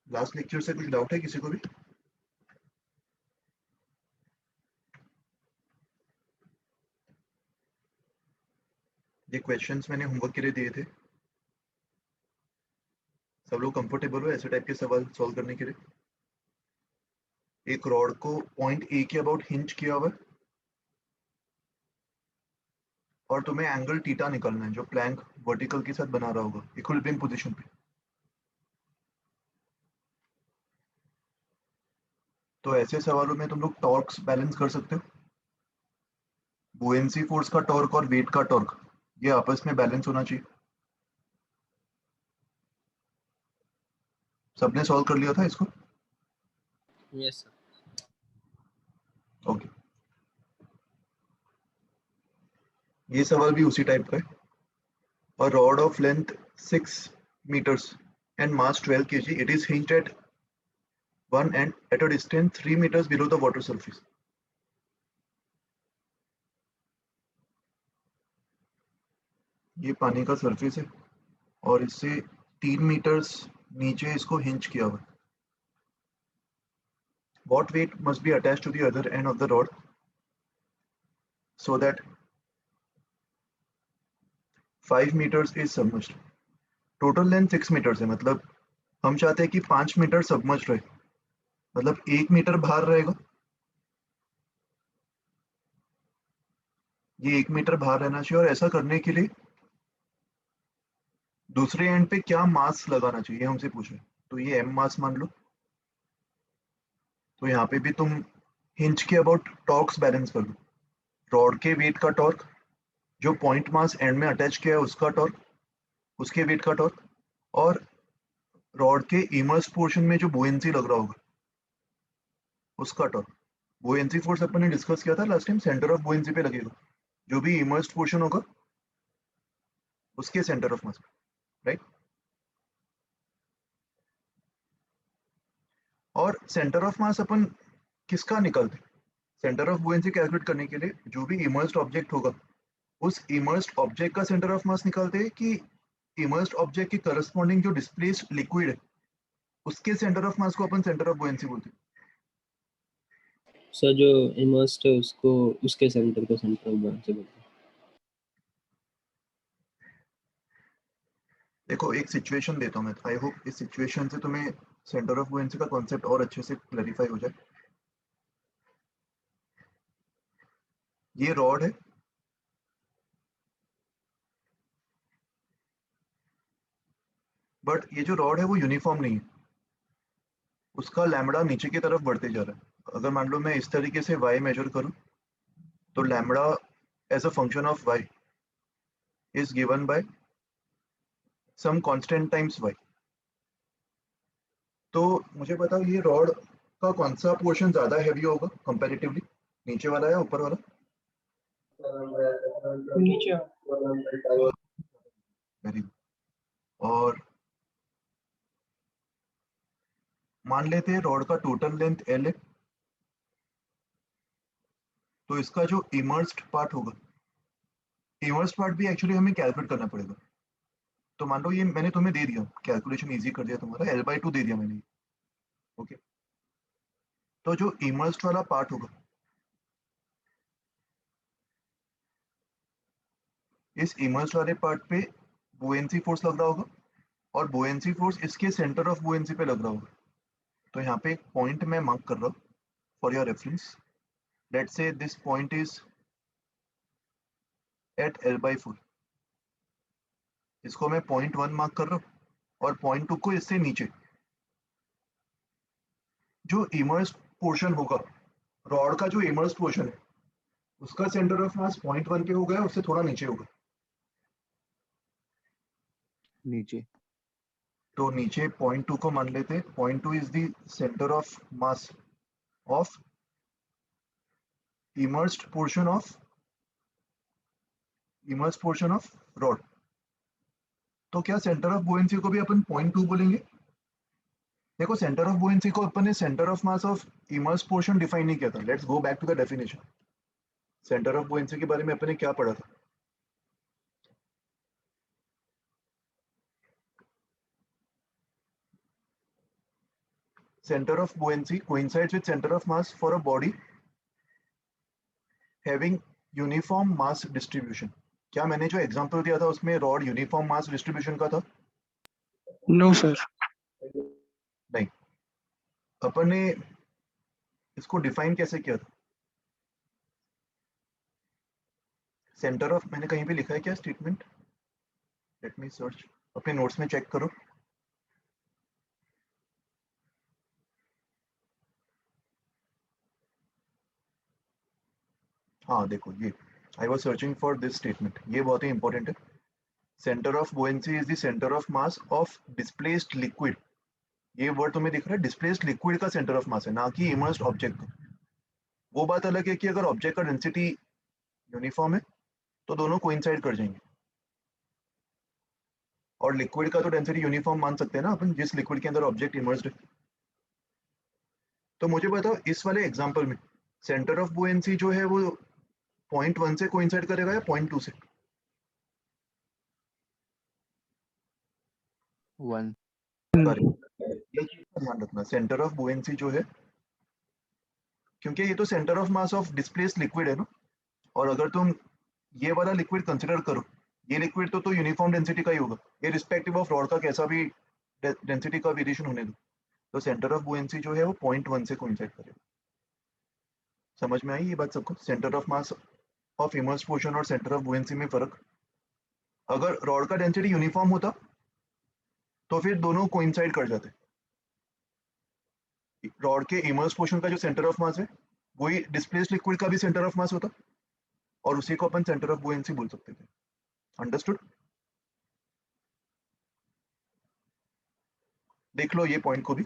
Last lecture से कुछ doubt है किसी को भी? ये क्वेश्चंस मैंने होमवर्क के लिए दिए थे, सब लोग कंफर्टेबल हो ऐसे टाइप के सवाल सॉल्व करने के लिए? एक रॉड को पॉइंट ए के अबाउट हिंज किया हुआ है और तुम्हें एंगल थीटा निकालना है जो प्लैंक वर्टिकल के साथ बना रहा होगा इक्विलिब्रियम पोजीशन पे। तो ऐसे सवालों में तुम लोग टॉर्क्स बैलेंस कर सकते हो। बुएंसी फोर्स का टॉर्क और वेट का टॉर्क ये आपस में बैलेंस होना चाहिए। सबने सॉल्व कर लिया था इसको? Yes sir. ओके, ये सवाल भी उसी टाइप का है। A rod of length 6 meters and mass 12 kg, it is hinged at one end at a distance 3 meters below the water surface. ये पानी का सरफेस है और इससे 3 मीटर्स नीचे इसको हिंज किया हुआ है। What weight must be attached to the other end of the rod so that 5 meters is submerged? Total length 6 metres है, मतलब हम चाहते हैं कि 5 मीटर सबमर्ज रहे, मतलब 1 मीटर बाहर रहेगा। ये 1 मीटर बाहर रहना चाहिए और ऐसा करने के लिए दूसरे एंड पे क्या मास लगाना चाहिए हमसे पूछे। तो ये एम मास मान लो। तो यहाँ पे भी तुम हिंज के अबाउट टॉर्क्स बैलेंस कर लो। रॉड के वेट का टॉर्क, जो पॉइंट मास एंड में अटैच किया है उसका टॉर्क, उसके वेट का टॉर्क, और रॉड के इमर्स्ड पोर्शन में जो बुएंसी लग रहा होगा उसका टॉर्क। बुएंसी फोर्स अपन ने डिस्कस किया था लास्ट टाइम, सेंटर ऑफ बुएंसी पे लगेगा, जो भी इमर्स्ड पोर्शन होगा उसके सेंटर ऑफ मास, राइट। और सेंटर ऑफ मास अपन किसका निकालते? सेंटर ऑफ बुएंसी कैलकुलेट करने के लिए जो भी इमर्स्ड ऑब्जेक्ट होगा उस इमर्स्ड ऑब्जेक्ट का सेंटर ऑफ मास निकालते हैं कि इमर्स्ड ऑब्जेक्ट के करस्पॉन्डिंग जो डिस्प्लेस्ड लिक्विड है उसके सेंटर ऑफ मास को अपन सेंटर ऑफ बुएंसी बोलते हैं। सर जो इमर्स्ड है उसको उसके सेंटर को सेंटर ऑफ बोलते हैं। देखो एक सिचुएशन देता हूँ मैं, आई होप इस सिचुएशन से तुम्हें सेंटर ऑफ बुएंसी का कॉन्सेप्ट और अच्छे से क्लैरिफाई हो जाए। ये रॉड है, बट ये जो रॉड है वो यूनिफॉर्म नहीं है, उसका लैम्बडा नीचे की तरफ बढ़ते जा रहा है। अगर मान लो मैं इस तरीके से y मेजर करूं तो lambda as a function of y is given by some constant times y। तो मुझे बताओ ये रॉड का कौन सा पोर्शन ज्यादा हैवी होगा कंपैरेटिवली, नीचे वाला या ऊपर वाला? नीचे। Very good. और मान लेते हैं रॉड का टोटल लेंथ l है, तो इसका जो इमर्स्ड पार्ट होगा, इमर्स्ड पार्ट भी एक्चुअली हमें कैलकुलेट करना पड़ेगा। तो मान लो ये मैंने तुम्हें दे दिया, कैलकुलेशन इजी कर दिया तुम्हारा, l/2 दे दिया मैंने, ओके। तो जो इमर्स्ड वाला पार्ट होगा, इस इमर्स्ड वाले पार्ट पे बुएंसी फोर्स लग रहा होगा और बुएंसी फोर्स इसके सेंटर ऑफ बुएंसी पे लग रहा होगा। तो यहाँ पे एक पॉइंट मैं मार्क कर रहा हूँ for your reference. Let's say this point is at l/4। इसको मैं पॉइंट 1 मार्क कर रहा हूँ और पॉइंट 2 को इससे नीचे। जो इमर्स्ड पोर्शन होगा, रॉड का जो इमर्स्ड पोर्शन है उसका सेंटर ऑफ मास पॉइंट 1 पे होगा, उससे थोड़ा नीचे होगा। नीचे। तो नीचे पॉइंट 2 को मान लेते हैं, point 2 is the centre of mass of immersed portion of rod. तो क्या सेंटर ऑफ बुएंसी को भी अपन पॉइंट 2 बोलेंगे? देखो सेंटर ऑफ बुएंसी को अपन ने centre of mass of immersed portion define नहीं किया था। Let's go back to the definition. Centre of buoyancy के बारे में अपन ने क्या पढ़ा था? center of buoyancy coincides with center of mass for a body having uniform mass distribution. क्या मैंने जो एग्जांपल दिया था उसमें रॉड यूनिफॉर्म मास डिस्ट्रीब्यूशन का था? No sir. नहीं, अपन ने इसको डिफाइन कैसे किया था? सेंटर ऑफ, मैंने कहीं पे लिखा है क्या स्टेटमेंट? लेट मी सर्च, अपने नोट्स में चेक करो। हाँ देखो, ये I was searching for this statement, ये बहुत ही इंपॉर्टेंट है। Centre of buoyancy is the centre of mass of displaced liquid. ये वर्ड तुम्हें दिख रहा है, डिस्प्लेस्ड लिक्विड का सेंटर ऑफ मास है, ना कि इमर्स्ड ऑब्जेक्ट का। वो बात अलग है कि अगर ऑब्जेक्ट का डेंसिटी यूनिफॉर्म है तो दोनों कोइंसाइड कर जाएंगे, और लिक्विड का तो डेंसिटी यूनिफॉर्म मान सकते हैं ना अपन, जिस लिक्विड के अंदर ऑब्जेक्ट इमर्स्ड है। तो मुझे बताओ इस वाले एग्जांपल में सेंटर ऑफ बुओयेंसी जो है वो 0.1 से कोइंसाइड करेगा या 0.2 से? 1 ये चीज का ध्यान रखना, सेंटर ऑफ बुओयेंसी जो है, क्योंकि ये तो centre of mass of displaced liquid है ना, और अगर तुम ये वाला लिक्विड कंसिडर करो, ये लिक्विड तो यूनिफॉर्म डेंसिटी का ही होगा, इररिस्पेक्टिव ऑफ रॉड का कैसा भी डेंसिटी का वेरिएशन होने दो। तो सेंटर ऑफ बुओयेंसी जो है वो 0.1 से कोइंसाइड करेगा। समझ में आई ये बात सबको? Centre of mass of immersed portion और सेंटर ऑफ बुओयेंसी में फर्क। अगर रॉड का डेंसिटी यूनिफॉर्म होता तो फिर दोनों कोइंसाइड कर जाते। रॉड के इमर्स्ड पोर्शन का जो सेंटर ऑफ मास है वही डिस्प्लेस्ड लिक्विड का भी सेंटर ऑफ मास होता, और उसी को अपन सेंटर ऑफ बुओयेंसी बोल सकते थे। अंडरस्टूड? देख लो ये पॉइंट को भी।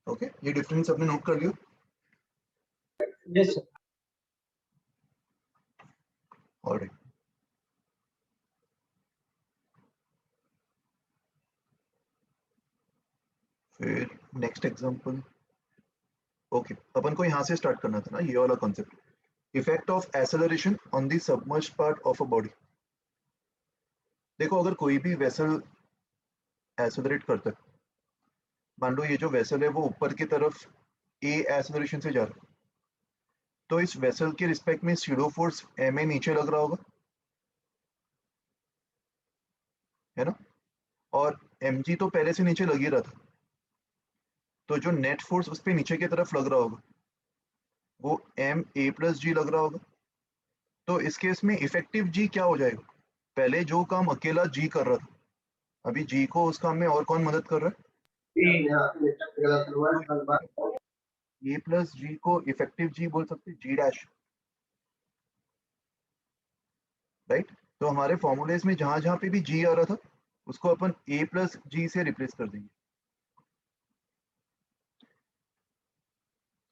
ओके, ये डिफरेंस आपने नोट कर लियो? Yes sir. ऑलराइट, फिर नेक्स्ट एग्जांपल। ओके, अपन को यहाँ से स्टार्ट करना था ना, ये वाला concept, effect of acceleration on the submerged part of a body. देखो, अगर कोई भी वेसल एक्सेलरेट करता है, मान लो ये जो वेसल है वो ऊपर की तरफ ए एक्सेलरेशन से जा रहा है, तो इस वेसल के रिस्पेक्ट में स्यूडो फोर्स एम ए नीचे लग रहा होगा, है ना, और एम जी तो पहले से नीचे लग ही रहा था, तो जो नेट फोर्स उस पर नीचे की तरफ लग रहा होगा वो एम ए प्लस जी लग रहा होगा। तो इस केस में इफेक्टिव जी क्या हो जाएगा? पहले जो काम अकेला जी कर रहा था, अभी जी को उस काम में और कौन मदद कर रहा है? ए प्लस जी को इफेक्टिव जी बोल सकते, जी डैश, राइट। तो हमारे फॉर्मूलेज में जहां जहां पे भी जी आ रहा था उसको अपन ए प्लस जी से रिप्लेस कर देंगे।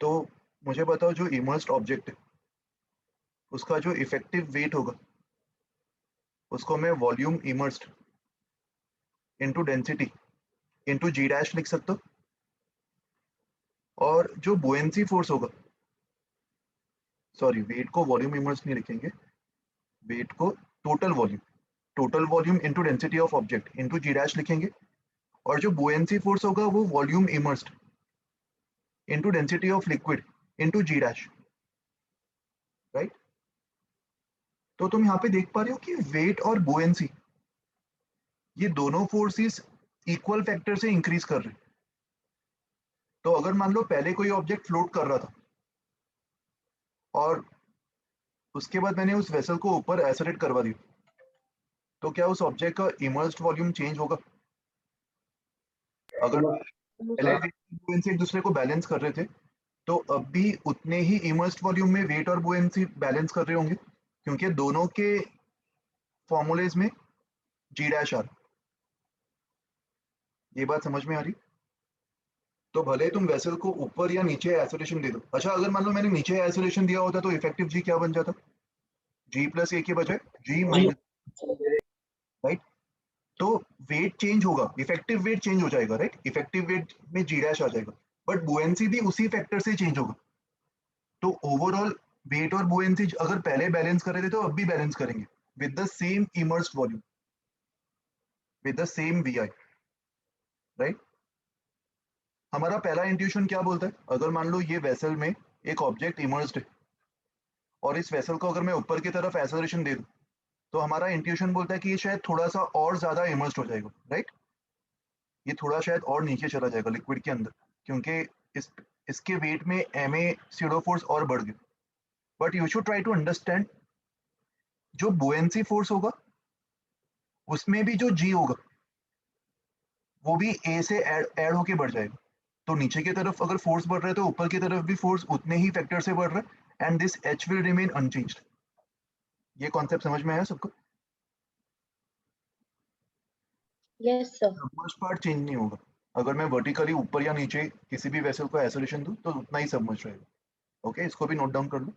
तो मुझे बताओ, जो इमर्स्ड ऑब्जेक्ट है उसका जो इफेक्टिव वेट होगा उसको मैं volume immersed into density into G dash लिख सकता हूँ, और जो बुएंसी फोर्स होगा, सॉरी वेट को वॉल्यूम इमर्स्ड नहीं लिखेंगे, वेट को total volume into density of object into G dash लिखेंगे, और जो बुएंसी फोर्स होगा वो volume immersed into density of liquid into G dash, right. तो तुम यहाँ पे देख पा रहे हो कि वेट और बुएंसी ये दोनों फोर्सेस इक्वल फैक्टर से इंक्रीज कर रहे हैं। तो अगर मान लो पहले कोई ऑब्जेक्ट फ्लोट कर रहा था और उसके बाद मैंने उस वेसल को ऊपर एसलेट करवा दी, तो क्या उस ऑब्जेक्ट का इमर्स्ड वॉल्यूम चेंज होगा? अगर बुएंसी एक दूसरे को बैलेंस कर रहे थे तो अब भी उतने ही इमर्स्ड वॉल्यूम में वेट और बुएंसी बैलेंस कर रहे होंगे, क्योंकि दोनों के फॉर्मूलेज में जी डैश आर। ये बात समझ में आ रही? तो भले तुम वेसल को ऊपर या नीचे आइसोलेशन दे दो। अच्छा, अगर मान लो मैंने नीचे आइसोलेशन दिया होता तो इफेक्टिव जी क्या बन जाता? जी प्लस ए के बजाय जी माइनस, राइट? तो वेट चेंज होगा, इफेक्टिव वेट चेंज हो जाएगा, राइट? इफेक्टिव वेट में जी डैश आ जाएगा, बट बुएंसी भी उसी फैक्टर से चेंज होगा। तो ओवरऑल वेट और बुएंसी अगर पहले बैलेंस कर रहे थे तो अब भी बैलेंस करेंगे with the same immersed volume, with the same V I, right? हमारा पहला इंट्यूशन क्या बोलता है? अगर मान लो ये वेसल में एक ऑब्जेक्ट इमर्स्ड है और इस वेसल को अगर मैं ऊपर की तरफ एक्सेलरेशन दे दूं तो हमारा इंट्यूशन बोलता है कि ये शायद थोड़ा सा और ज्यादा इमर्स्ड हो जाएगा, राइट? ये थोड़ा शायद और नीचे चला जाएगा लिक्विड के अंदर, क्योंकि इस इसके वेट में एम ए सीडो फोर्स और बढ़ गया। But you should try to understand, जो बुएंसी फोर्स होगा उसमें भी जो जी होगा वो भी ए से ऐड होके बढ़ जाएगा। तो नीचे की तरफ अगर फोर्स बढ़ रहा है तो ऊपर की तरफ भी फोर्स उतने ही फैक्टर से बढ़ रहा है, and this H will remain unchanged. ये कॉन्सेप्ट समझ में आया सबको? Yes, sir. Submerge part change नहीं होगा। अगर मैं वर्टिकली ऊपर या नीचे किसी भी वेसल को आइसोलेशन दूं तो उतना ही सबमर्ज रहेगा। ओके, इसको भी नोट डाउन कर लो।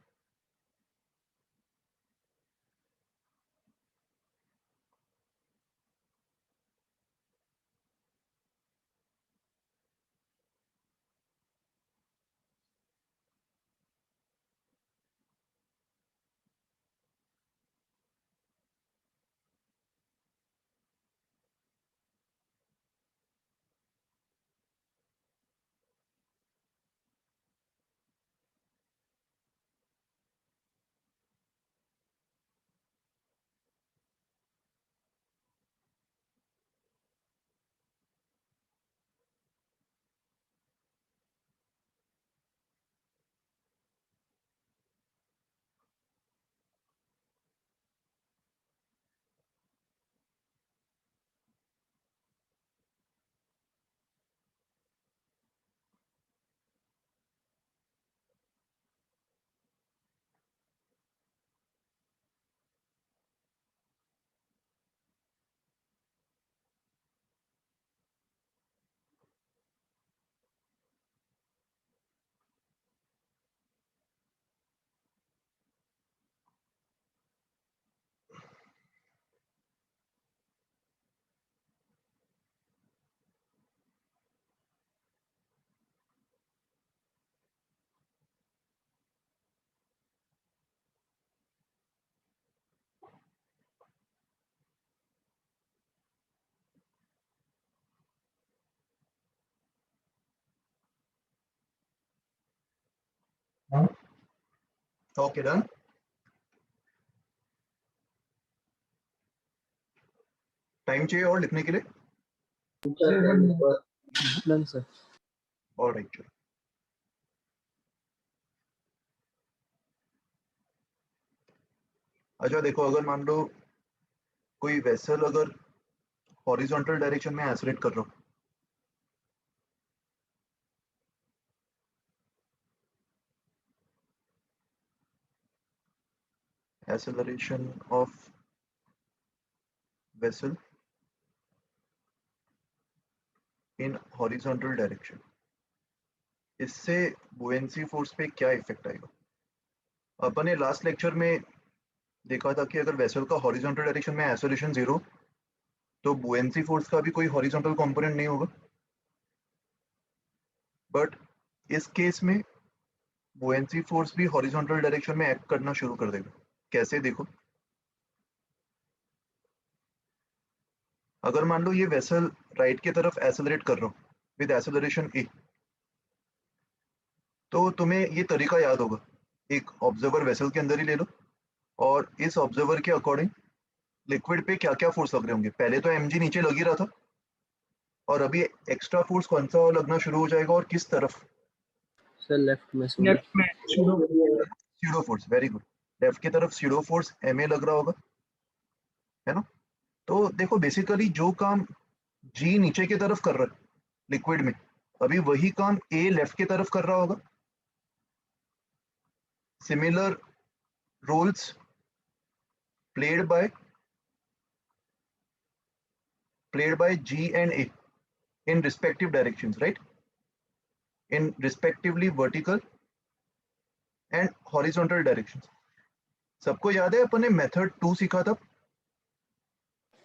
Okay, done. टाइम चाहिए और लिखने के लिए? Done sir. ऑलराइट। अच्छा देखो, अगर मान लो कोई वेसल अगर हॉरिजॉन्टल डायरेक्शन में एक्सेलरेट कर रहा हो, acceleration of vessel in horizontal direction, इससे बुएंसी फोर्स पे क्या इफेक्ट आएगा? अपन ने लास्ट लेक्चर में देखा था कि अगर वेसल का हॉरिजॉन्टल डायरेक्शन में एक्सेलरेशन जीरो तो बुएंसी फोर्स का भी कोई हॉरिजॉन्टल कंपोनेंट नहीं होगा। बट इस केस में बुएंसी फोर्स भी हॉरिजॉन्टल डायरेक्शन में एक्ट करना शुरू कर देगा। कैसे? देखो, अगर मान लो ये वेसल राइट की तरफ एक्सेलरेट कर रहा हो विद एक्सेलरेशन ए, तो तुम्हें ये तरीका याद होगा, एक ऑब्जर्वर वेसल के अंदर ही ले लो और इस ऑब्जर्वर के अकॉर्डिंग लिक्विड पे क्या क्या फोर्स लग रहे होंगे। पहले तो mg नीचे लग ही रहा था, और अभी एक्स्ट्रा फोर्स कौन सा लगना शुरू हो जाएगा और किस तरफ? सर लेफ्ट में लेफ्ट में pseudo force. Very good. Left की तरफ स्यूडो फोर्स ma लग रहा होगा, है ना? तो देखो बेसिकली जो काम जी नीचे की तरफ कर रहा है लिक्विड में, अभी वही काम ए लेफ्ट की तरफ कर रहा होगा. Similar roles played by G and A in respective directions, right? In respectively vertical and horizontal directions. सबको याद है अपन ने मेथड 2 सीखा था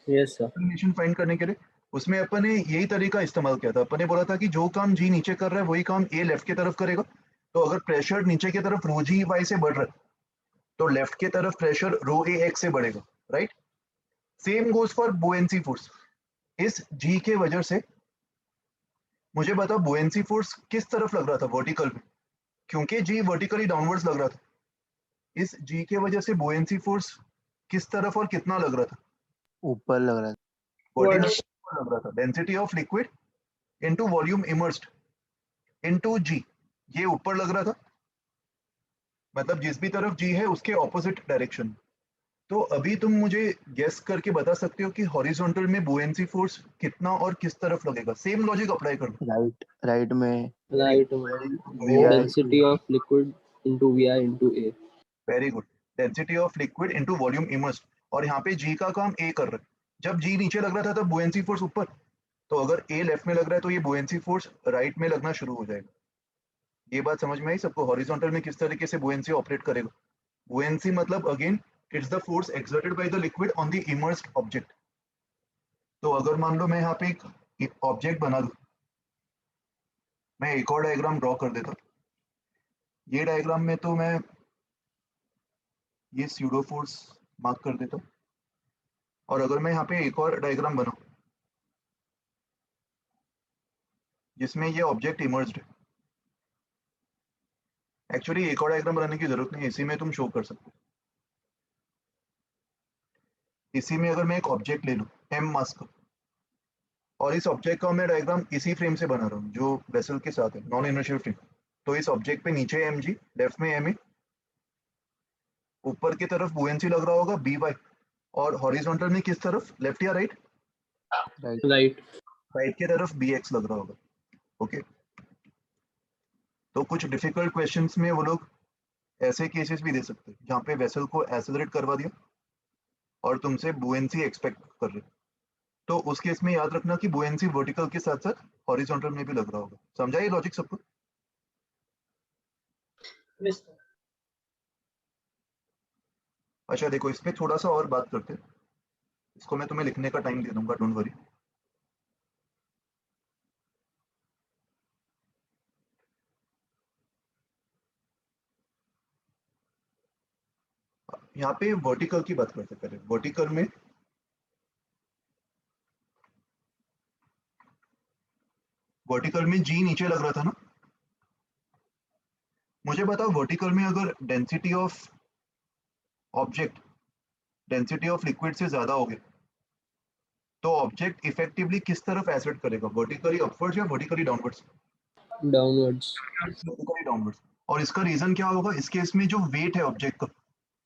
यस सर. इंफॉर्मेशन फाइंड करने के लिए. उसमें अपन ने यही तरीका इस्तेमाल किया था. अपन ने बोला था कि जो काम जी नीचे कर रहा है वही काम ए लेफ्ट की तरफ करेगा. तो अगर प्रेशर नीचे की तरफ रो जी वाई से बढ़ रहा है तो लेफ्ट की तरफ प्रेशर रो ए एक्स से बढ़ेगा, right? Same goes for buoyancy force. इस जी के वजह से मुझे बता बुएंसी फोर्स किस तरफ लग रहा था वर्टिकल में, क्योंकि जी वर्टिकली डाउनवर्ड्स लग रहा था. इस जी के वजह से बुएंसी फोर्स किस तरफ और कितना लग रहा था? ऊपर लग रहा है. वर्टिकल लग रहा था. Density of liquid into volume immersed into G, ये ऊपर लग रहा था. मतलब जिस भी तरफ जी है उसके ऑपोजिट डायरेक्शन. तो अभी तुम मुझे गेस करके बता सकते हो कि हॉरिजॉन्टल में बुएंसी फोर्स कितना और किस तरफ लगेगा. सेम लॉजिक अप्लाई कर लो. राइट में write VI density of liquid into V I into A. Very good. Density of liquid into volume immersed. और यहाँ पे जी का काम ए कर रहा है. जब जी नीचे लग रहा था तब बुएंसी फोर्स ऊपर. तो अगर ए लेफ्ट में लग रहा है तो ये बुएंसी फोर्स राइट में लगना शुरू हो जाएगा. ये बात समझ में आई सबको? हॉरिजॉन्टल में किस तरीके से बुएंसी ऑपरेट करेगा. बुएंसी मतलब again it's the force exerted by the liquid on the immersed object. तो अगर मान लो मैं यहाँ पे एक ऑब्जेक्ट बना दूं, मैं एक और डायग्राम ड्रॉ कर देता. ये डायग्राम में तो मैं ये स्यूडो फोर्स मार्क कर देता हूँ. और अगर मैं यहाँ पे एक और डायग्राम बनाऊं जिसमें ये ऑब्जेक्ट इमर्ज्ड है, एक्चुअली एक और डायग्राम बनाने की जरूरत नहीं है, इसी में तुम शो कर सकते हो. इसी में अगर मैं एक ऑब्जेक्ट ले लूं एम मास का, और इस ऑब्जेक्ट का मैं डायग्राम इसी फ्रेम से बना रहा हूँ जो वेसल के साथ है, नॉन इनर्शियल फ्रेम. तो इस ऑब्जेक्ट पे नीचे एम जी, लेफ्ट में एम ए, ऊपर की तरफ बुएंसी लग रहा होगा बी वाई, और हॉरिजॉन्टल में किस तरफ, लेफ्ट या राइट? राइट. राइट की तरफ बी एक्स लग रहा होगा. ओके. तो कुछ डिफिकल्ट क्वेश्चंस में वो लोग ऐसे केसेस भी दे सकते हैं जहाँ पे वेसल को एक्सेलरेट करवा दिया और तुमसे बुएंसी एक्सपेक्ट कर रहे. तो उस केस में याद रखना कि बुएंसी वर्टिकल के साथ साथ हॉरिजॉन्टल में भी लग रहा होगा. समझा ये लॉजिक सबको? अच्छा देखो, इस पे थोड़ा सा और बात करते हैं. इसको मैं तुम्हें लिखने का टाइम दे दूंगा, डोंट वरी. यहाँ पे वर्टिकल की बात करते हैं पहले. वर्टिकल में जी नीचे लग रहा था ना. मुझे बताओ वर्टिकल में अगर density of object density of liquid से ज्यादा हो गया तो ऑब्जेक्ट इफेक्टिवली किस तरफ एक्सेलरेट करेगा, वर्टिकली अपवर्ड्स या vertically downwards? Downwards. Vertically downwards. और इसका रीजन क्या होगा? इस केस में जो वेट है ऑब्जेक्ट का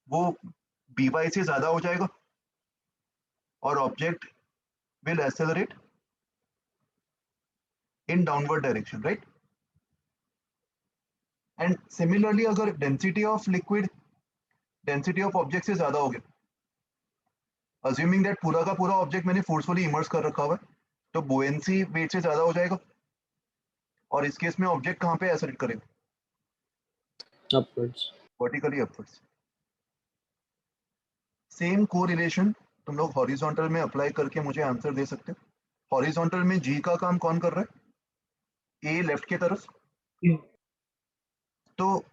वो बी वाई से ज्यादा हो जाएगा और object will accelerate in downward direction, right? And similarly अगर density of liquid density of object से ज्यादा हो गया, अज्यूमिंग दैट पूरा का पूरा ऑब्जेक्ट मैंने फोर्सफुली इमर्स कर रखा हुआ है, तो बुएंसी वेट से ज्यादा हो जाएगा और इस केस में ऑब्जेक्ट कहाँ पे एक्सेलरेट करेगा? Upwards. Vertically upwards. Same correlation तुम लोग हॉरिजॉन्टल में अप्लाई करके मुझे आंसर दे सकते हो. हॉरिजॉन्टल में जी का काम कौन कर रहा है? ए लेफ्ट की तरफ. तो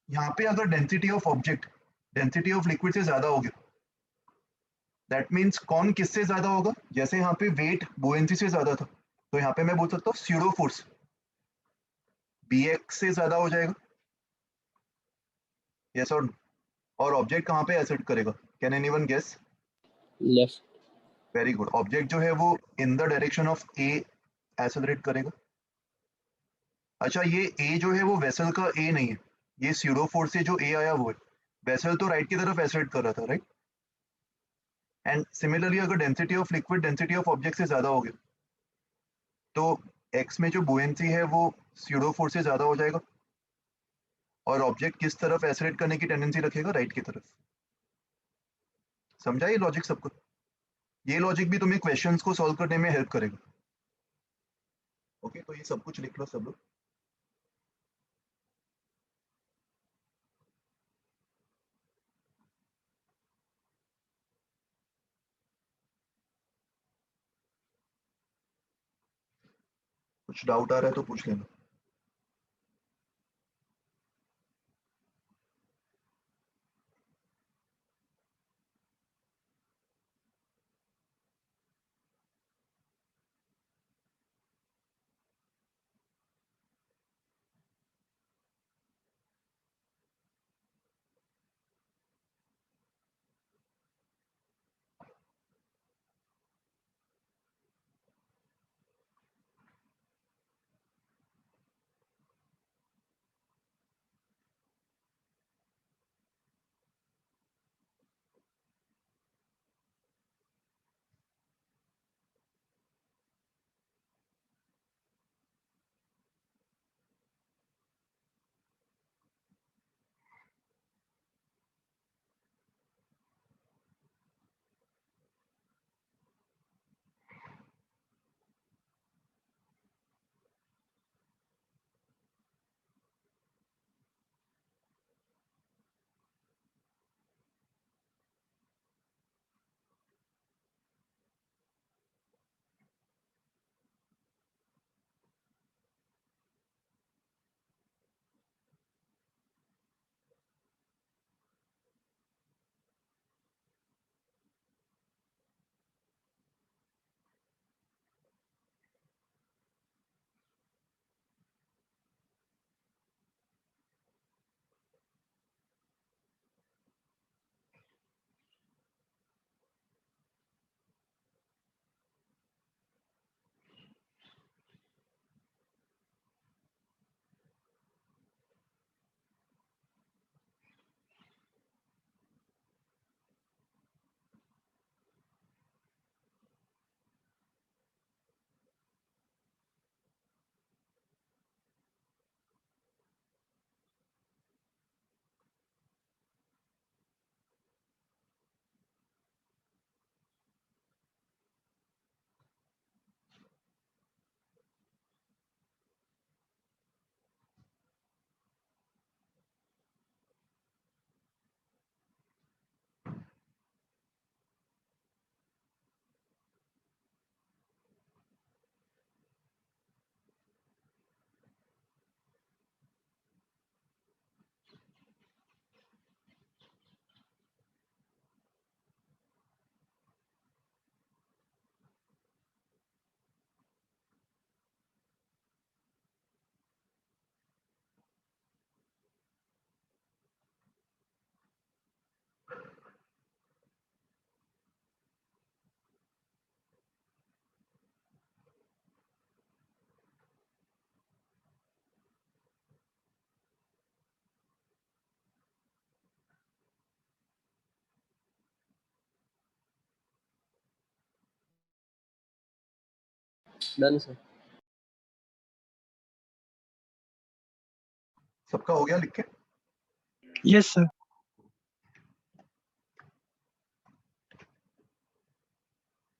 यहाँ पे अगर density of object density of liquid से ज्यादा हो गया, दैट मीन्स कौन किससे ज्यादा होगा? जैसे यहाँ पे वेट बुएंसी से ज्यादा था तो यहाँ पे मैं बोल सकता हूँ स्यूडो फोर्स बी एक्स से ज्यादा हो जाएगा. यस और ऑब्जेक्ट कहाँ पे एक्सेलरेट करेगा? Can anyone guess? Left. Very good. Object जो है वो in the direction of a accelerate करेगा. अच्छा, ये ए जो है वो वेसल का ए नहीं है, ये स्यूडो फोर्स से जो ए आया वो है. वेसल तो राइट की तरफ एक्सेलरेट कर रहा था, राइट? एंड सिमिलरली अगर density of liquid density of object से ज्यादा हो गया तो एक्स में जो बुएंसी है वो स्यूडो फोर्स से ज्यादा हो जाएगा और ऑब्जेक्ट किस तरफ एसलेट करने की टेंडेंसी रखेगा, राइट की तरफ। समझा ये लॉजिक सबको? ये लॉजिक भी तुम्हें क्वेश्चंस को सॉल्व करने में हेल्प करेगा। ओके, तो ये सब कुछ लिख लो सब लोग। कुछ डाउट आ रहा है तो पूछ लेना। Done sir. सबका हो गया लिख के? Yes, sir.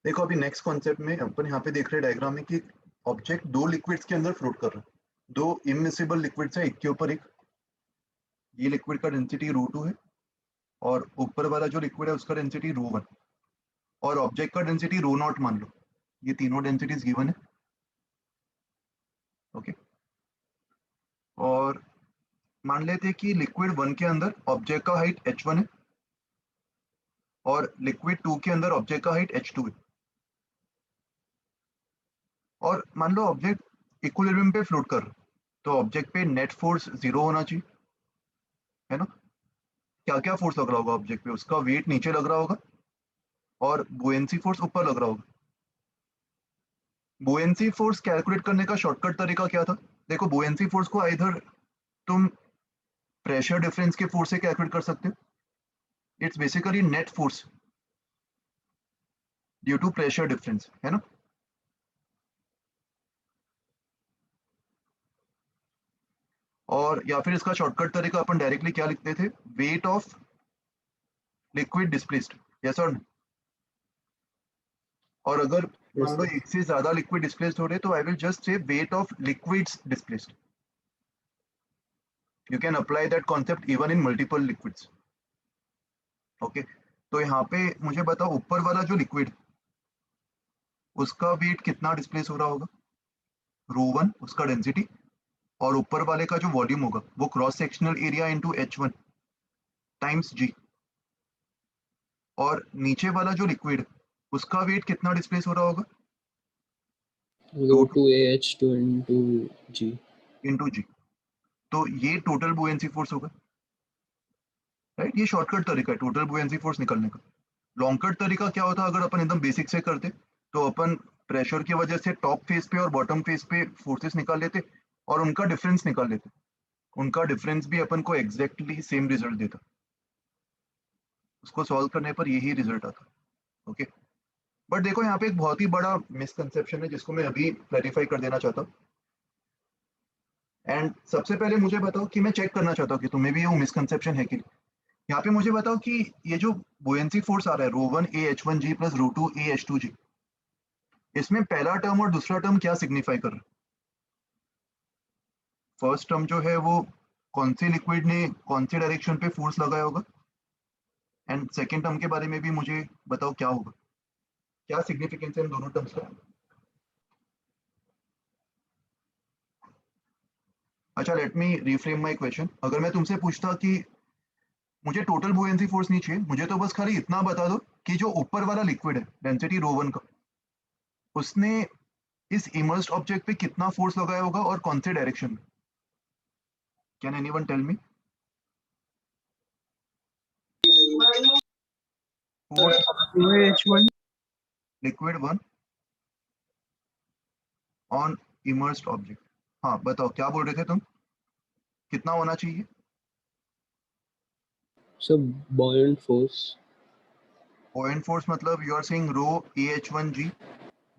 देखो अभी नेक्स्ट कॉन्सेप्ट में अपन यहाँ पे देख रहे हैं डायग्राम में कि ऑब्जेक्ट दो लिक्विड्स के अंदर फ्लोट कर रहा है। दो इमिसिबल लिक्विड्स है, एक के ऊपर एक। ये लिक्विड का डेंसिटी √2 है और ऊपर वाला जो लिक्विड है उसका डेंसिटी √1 और ऑब्जेक्ट का डेंसिटी √0 मान लो। ये तीनों डेंसिटीज गिवन है। ओके, और मान लेते हैं कि लिक्विड 1 के अंदर ऑब्जेक्ट का हाइट h1 है और लिक्विड 2 के अंदर ऑब्जेक्ट का हाइट h2 है। और मान लो ऑब्जेक्ट इक्विलिब्रियम पे फ्लोट कर रहा है, तो ऑब्जेक्ट पे नेट फोर्स 0 होना चाहिए, है ना? क्या क्या फोर्स लग रहा होगा ऑब्जेक्ट पे? उसका वेट नीचे लग रहा होगा और बुएंसी फोर्स ऊपर लग रहा होगा। बुएंसी फोर्स कैलकुलेट करने का शॉर्टकट तरीका क्या था? देखो बुएंसी फोर्स को आइधर तुम प्रेशर डिफरेंस के फोर्स से कैलकुलेट कर सकते हो, it's basically net force. Due to pressure difference, है ना। और या फिर इसका शॉर्टकट तरीका अपन डायरेक्टली क्या लिखते थे, weight of liquid displaced, yes और नो। और अगर Yes, मान लो sir. एक से ज्यादा लिक्विड डिस्प्लेस्ड हो रहे तो I will just say weight of liquids displaced. You can apply that concept even in multiple liquids. Okay, तो यहाँ पे मुझे बताओ ऊपर वाला जो लिक्विड उसका वेट कितना डिस्प्लेस हो रहा होगा, ρ1 उसका डेंसिटी, और ऊपर वाले का जो वॉल्यूम होगा वो cross sectional area into H1 times G. और नीचे वाला जो लिक्विड उसका वेट कितना डिस्प्लेस हो रहा होगा, Rho रो 2 AH2 into G. इंटू जी। तो ये टोटल बुएंसी फोर्स होगा, राइट। ये शॉर्टकट तरीका है टोटल बुएंसी फोर्स निकालने का। लॉन्ग कट तरीका क्या होता अगर अपन एकदम बेसिक से करते, तो अपन प्रेशर की वजह से टॉप फेस पे और बॉटम फेस पे फोर्सेस निकाल लेते और उनका डिफरेंस निकाल लेते। उनका डिफरेंस भी अपन को एग्जैक्टली सेम रिजल्ट देता, उसको सॉल्व करने पर यही रिजल्ट आता। ओके, बट देखो यहाँ पे एक बहुत ही बड़ा मिसकंसेप्शन है जिसको मैं अभी क्लैरिफाई कर देना चाहता हूँ। एंड सबसे पहले मुझे बताओ कि मैं चेक करना चाहता हूँ कि तुम्हें भी ये मिसकंसेप्शन है कि नहीं। यहाँ पे मुझे बताओ कि ये जो बुएंसी फोर्स आ रहा है ρ1 AH1G प्लस ρ2 AH2G, इसमें पहला टर्म और दूसरा टर्म क्या सिग्निफाई कर रहा है। फर्स्ट टर्म जो है वो कौन से लिक्विड ने कौन से डायरेक्शन पे फोर्स लगाया होगा, एंड सेकेंड टर्म के बारे में भी मुझे बताओ क्या होगा, क्या सिग्निफिकेंस है इन दोनों टर्म्स का। अच्छा, let me reframe my question. अगर मैं तुमसे पूछता कि मुझे टोटल बुएंसी फोर्स नहीं चाहिए, मुझे तो बस खाली इतना बता दो कि जो ऊपर वाला लिक्विड है डेंसिटी ρ1 का, उसने इस इमर्स्ड ऑब्जेक्ट पे कितना फोर्स लगाया होगा और कौन से डायरेक्शन में, can anyone tell me. Force H1 liquid 1 on immersed object, हाँ बताओ क्या बोल रहे थे तुम, कितना होना चाहिए। So buoyant force. Point force मतलब you are saying rho AH1G,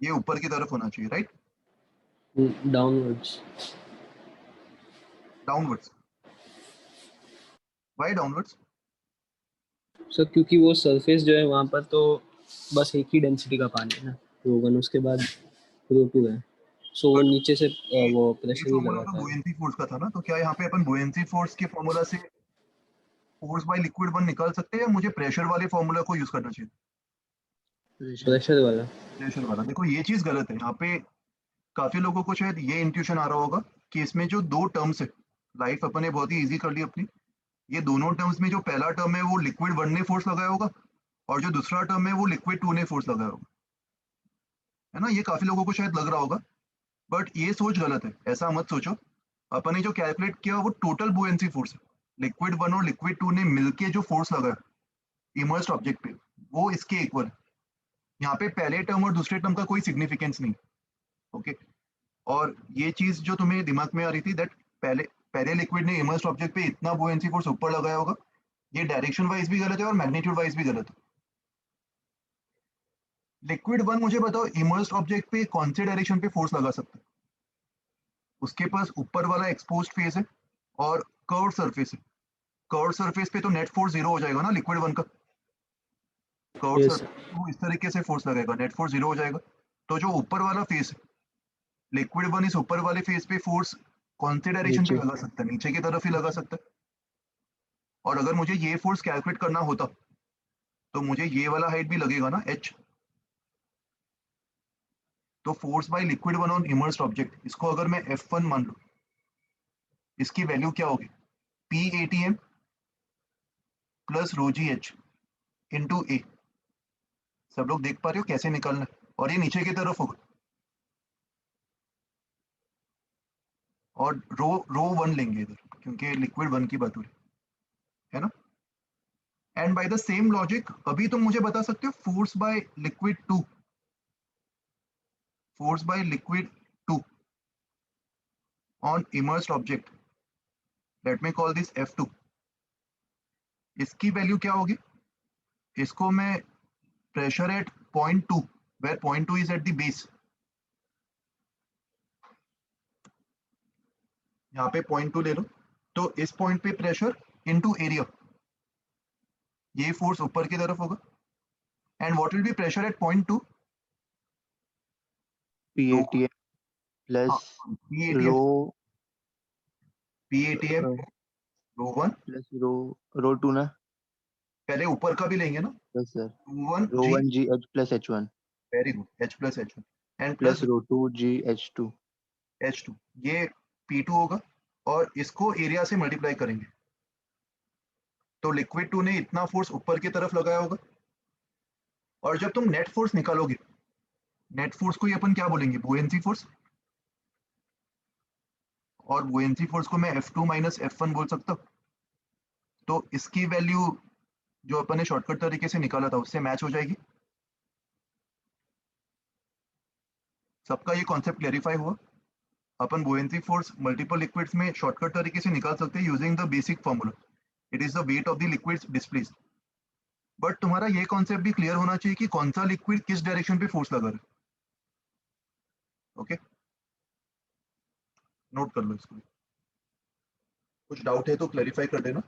ये ऊपर की तरफ होना चाहिए, right. Downwards. Downwards, why downwards. Sir क्योंकि वो सरफेस जो है वहाँ पर तो बस एक ही डेंसिटी का पानी है ना, ρ1 उसके बाद ρ2 है। सो वो बट नीचे से वो ये प्रेशर ही फॉर्मूला तो लगाता है। बुएंसी फोर्स का था ना, तो क्या यहाँ पे अपन बुएंसी फोर्स के फॉर्मूला से फोर्स बाय लिक्विड 1 निकाल सकते हैं या मुझे प्रेशर वाले फॉर्मूला को यूज करना चाहिए। प्रेशर वाला। प्रेशर वाला, देखो ये चीज गलत है यहाँ पे। काफी लोगों को शायद ये इंट्यूशन आ रहा होगा कि इसमें जो दो टर्म्स है, लाइफ अपन ने बहुत ही इजी कर ली अपनी। ये दोनों टर्म्स में जो पहला टर्म है वो लिक्विड 1 ने फोर्स लगाया होगा और जो दूसरा टर्म है वो लिक्विड 2 ने फोर्स लगाया होगा, है ना। ये काफी लोगों को शायद लग रहा होगा, बट ये सोच गलत है, ऐसा मत सोचो। अपन ने जो कैलकुलेट किया वो टोटल बुएंसी फोर्स है, लिक्विड 1 और लिक्विड 2 ने मिलके जो फोर्स लगाया इमर्स्ड ऑब्जेक्ट पे, वो इसके इक्वल है। यहाँ पे पहले टर्म और दूसरे टर्म का कोई सिग्निफिकेंस नहीं। ओके, और ये चीज जो तुम्हें दिमाग में आ रही थी दैट पहले पहले लिक्विड ने इमर्स्ड ऑब्जेक्ट पे इतना बुएंसी फोर्स ऊपर लगाया होगा, ये डायरेक्शन वाइज भी गलत है और मैग्नीट्यूड वाइज भी गलत है। लिक्विड 1 मुझे बताओ इमर्स्ड ऑब्जेक्ट पे कौन से डायरेक्शन पे फोर्स लगा सकता है। उसके पास ऊपर वाला एक्सपोज्ड फेस है और कर्व सरफेस है। कर्व सरफेस पे तो नेट फोर्स जीरो हो जाएगा ना लिक्विड 1 का। Curve yes sir. सरफेस वो इस तरीके से फोर्स लगेगा, नेट फोर्स जीरो हो जाएगा। तो जो ऊपर वाला फेस है लिक्विड 1, इस ऊपर वाले फेस पे फोर्स कौन से डायरेक्शन पे नीचे। लगा सकता है, नीचे की तरफ ही लगा सकता है। और अगर मुझे ये फोर्स कैलकुलेट करना होता तो मुझे ये वाला हाइट भी लगेगा ना H। तो force by liquid 1 on immersed object, इसको अगर मैं F1 मान लूं, इसकी वैल्यू क्या होगी, PATM plus rho G H into A. सब लोग देख पा रहे हो कैसे निकालना है, और ये नीचे की तरफ होगा और रो 1 लेंगे इधर क्योंकि लिक्विड 1 की बात हो रही है ना। And by the same logic अभी तुम मुझे बता सकते हो force by liquid 2, force by liquid 2 on immersed object, let me call this F2, इसकी वैल्यू क्या होगी। इसको मैं pressure at point 2, where point 2 is at the base. यहाँ पे point 2 ले लो, तो इस point पे pressure into area, ये force ऊपर की तरफ होगा. And what will be pressure at point 2? PATM plus PATM, rho PATM, rho 1. plus rho 2 ना. पहले ऊपर का भी लेंगे ना. Yes sir. Rho 1 Rho G. 1 GH plus H1 Very good. H plus H1 and plus plus rho 2 GH2. H2. ये P2 होगा और इसको एरिया से मल्टीप्लाई करेंगे, तो लिक्विड 2 ने इतना फोर्स ऊपर की तरफ लगाया होगा. और जब तुम नेट फोर्स निकालोगे, नेट फोर्स को ये अपन क्या बोलेंगे? बुएंसी फोर्स. और बुएंसी फोर्स को मैं F2 माइनस F1 बोल सकता हूँ. तो इसकी वैल्यू जो अपन ने शॉर्टकट तरीके से निकाला था उससे मैच हो जाएगी. सबका ये कॉन्सेप्ट क्लेरिफाई हुआ? अपन बुएंसी फोर्स मल्टीपल लिक्विड्स में शॉर्टकट तरीके से निकाल सकते हैं using the basic formula. It is the weight of the liquids displaced. But तुम्हारा ये कॉन्सेप्ट भी क्लियर होना चाहिए कि कौन सा लिक्विड किस डायरेक्शन पे फोर्स लगा रहा है. ओके, नोट कर लो इसको. कुछ डाउट है तो क्लैरिफाई कर देना.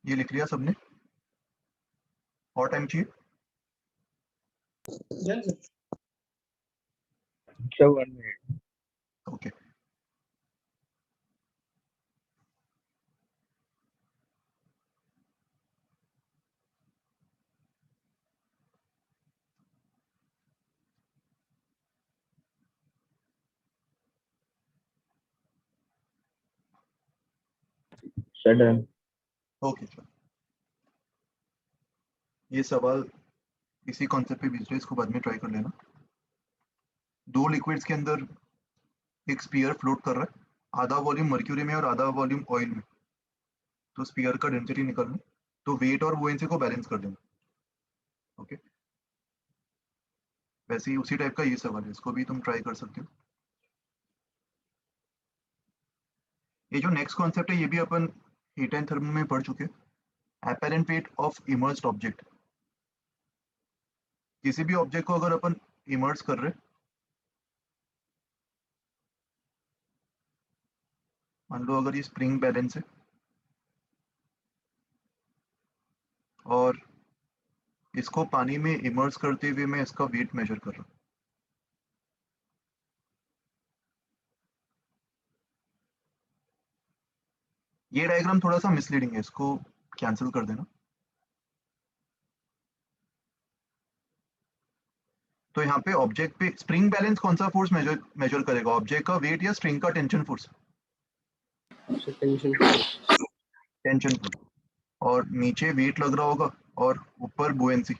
ये लिख लिया सबने? और टाइम चाहिए? ओके. ओके, चलो. ये सवाल इसी कॉन्सेप्ट पे बीच इसको बाद में ट्राई कर लेना। दो लिक्विड्स के अंदर एक स्पीयर फ्लोट कर रहा है, आधा वॉल्यूम मर्क्यूरी में और आधा वॉल्यूम ऑयल में, तो स्पीयर का डेंसिटी निकालना, तो वेट और बुएंसी को बैलेंस कर देना। ओके, वैसे ही उसी टाइप का ये सवाल है, इसको भी तुम ट्राई कर सकते हो। ये जो नेक्स्ट कॉन्सेप्ट है ये भी अपन हीट एंड थर्मल में पढ़ चुके हैं। Apparent weight of immersed object, किसी भी ऑब्जेक्ट को अगर अपन इमर्स कर रहे, मान लो अगर ये स्प्रिंग बैलेंस है और इसको पानी में इमर्स करते हुए मैं इसका वेट मेजर कर रहा हूँ। ये डायग्राम थोड़ा सा मिसलीडिंग है, इसको कैंसिल कर देना। तो यहाँ पे ऑब्जेक्ट पे स्प्रिंग बैलेंस कौन सा फोर्स मेजर करेगा, ऑब्जेक्ट का वेट या स्ट्रिंग का tension force? Tension. Tension force. और नीचे वेट लग रहा होगा और ऊपर बुएंसी,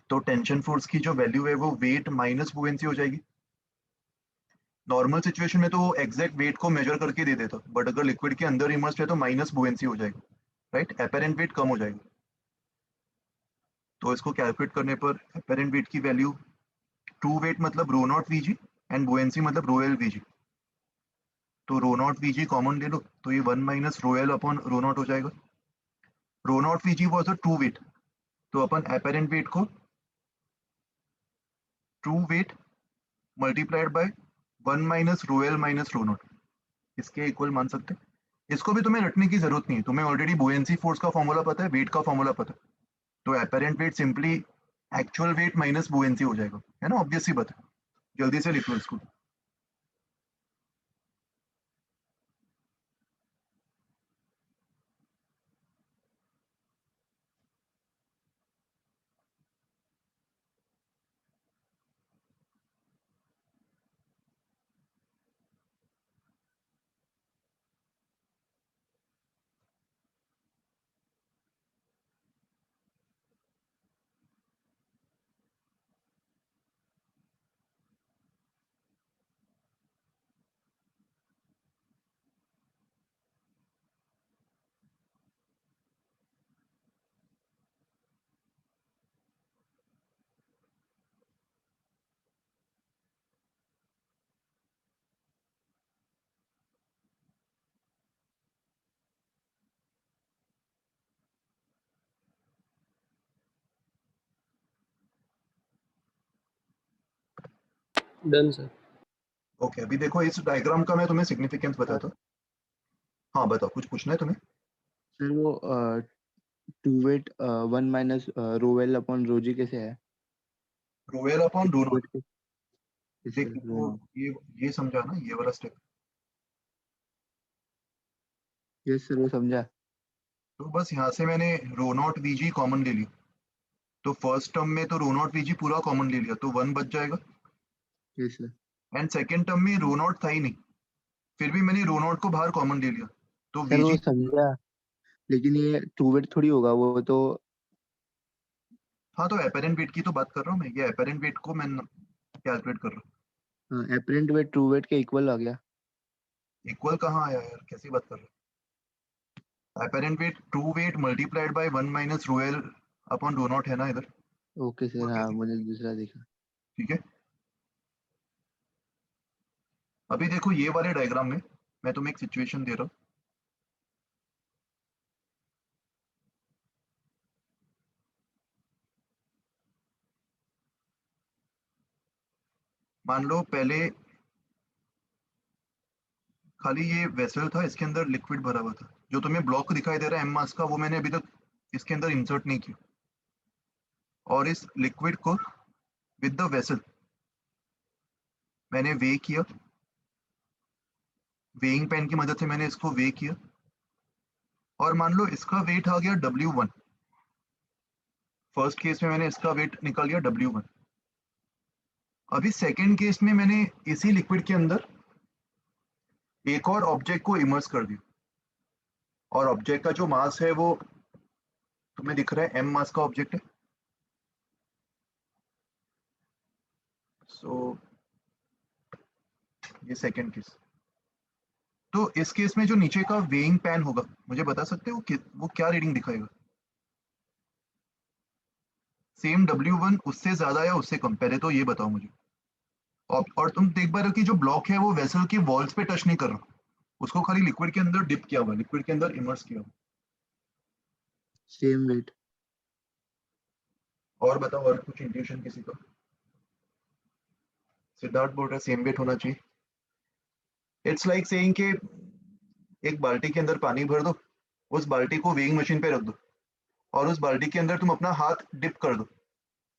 तो टेंशन फोर्स की जो वैल्यू है वो वेट माइनस बुएंसी हो जाएगी। नॉर्मल सिचुएशन में तो वो एग्जैक्ट वेट को मेजर करके दे देता, बट अगर लिक्विड के अंदर इमर्स्ड है तो माइनस बुएंसी हो जाएगा, राइट, एपेरेंट वेट कम हो जाएगा। तो इसको कैलकुलेट करने पर एपेरेंट वेट की वैल्यू, ट्रू वेट मतलब रो नॉट वीजी एंड बुएंसी मतलब रो एल वीजी, तो रो नॉट वीजी कॉमन ले लो, तो ये 1 minus rho L upon rho nought हो जाएगा। Rho nought V g was a true weight, तो अपन एपेरेंट वेट को true weight multiplied by 1 minus rho L minus rho nought, इसके इक्वल मान सकते हैं। इसको भी तुम्हें रटने की जरूरत नहीं है, तुम्हें ऑलरेडी बुएंसी फोर्स का फॉर्मूला पता है, वेट का फॉर्मूला पता है, तो apparent weight simply actual weight minus buoyancy हो जाएगा, है ना, ऑब्वियस सी बात है। जल्दी से लिख लो इसको। Done sir. ओके, अभी देखो इस डायग्राम का मैं तुम्हें सिग्निफिकेंस बताता हूँ। हाँ बताओ, कुछ पूछना है तुम्हें? सर वो true weight 1 minus rho L upon rho g कैसे है? Rho L upon rho two nought. Weight के देख सर रो वो नॉट। ये समझा ना, ये वाला स्टेप। यस सर वो समझा। तो बस यहाँ से मैंने रो नॉट वीजी कॉमन ले लिया, तो फर्स्ट टर्म में तो रो नॉट वीजी पूरा कॉमन ले लिया, तो 1 बच जाएगा। Yes sir. And second term में रो नॉट था ही नहीं, फिर भी मैंने रो नॉट को बाहर कॉमन ले लिया, तो सर वो वीजी। समझा, लेकिन ये टू वेट थोड़ी होगा वो तो। हाँ, तो एपेरेंट वेट की तो बात कर रहा हूँ मैं, ये एपेरेंट वेट को मैं कैलकुलेट कर रहा एपरेंट वेट ट्रू वेट के इक्वल आ गया। हूँ। इक्वल कहाँ आया यार, कैसी बात कर रहे हो? Apparent weight true weight multiplied by 1 minus rho L upon rho naught है ना इधर। ओके सर, और हाँ कैसी? मुझे दूसरा दिखा। ठीक है, अभी देखो ये वाले डायग्राम में मैं तुम्हें एक सिचुएशन दे रहा हूँ। मान लो पहले खाली ये वेसल था, इसके अंदर लिक्विड भरा हुआ था, जो तुम्हें ब्लॉक दिखाई दे रहा है एम मास का, वो मैंने अभी तक इसके अंदर इंसर्ट नहीं किया। और इस लिक्विड को विद द वेसल मैंने वे किया, वेइंग पेन की मदद से मैंने इसको वे किया, और मान लो इसका वेट आ गया W1। फर्स्ट केस में मैंने इसका वेट निकाल लिया W1। अभी सेकेंड केस में मैंने इसी लिक्विड के अंदर एक और ऑब्जेक्ट को इमर्स कर दिया, और ऑब्जेक्ट का जो मास है वो तुम्हें दिख रहा है, एम मास का ऑब्जेक्ट है। सो ये सेकंड केस। तो इस केस में जो नीचे का वेइंग पैन होगा, मुझे बता सकते हो कि वो क्या रीडिंग दिखाएगा? सेम W1 उससे ज्यादा या उससे कम, पहले तो ये बताओ मुझे। और तुम देख पा रहे हो कि जो ब्लॉक है वो वेसल की वॉल्स पे टच नहीं कर रहा, उसको खाली लिक्विड के अंदर डिप किया हुआ, लिक्विड के अंदर इमर्स किया हुआ। Same weight. और बताओ, और कुछ इंट्यूशन किसी का? सिद्धार्थ बोल रहा है सेम वेट होना चाहिए। इट्स लाइक सेइंग कि एक बाल्टी के अंदर पानी भर दो, उस बाल्टी को वेइंग मशीन पे रख दो, और उस बाल्टी के अंदर तुम अपना हाथ डिप कर दो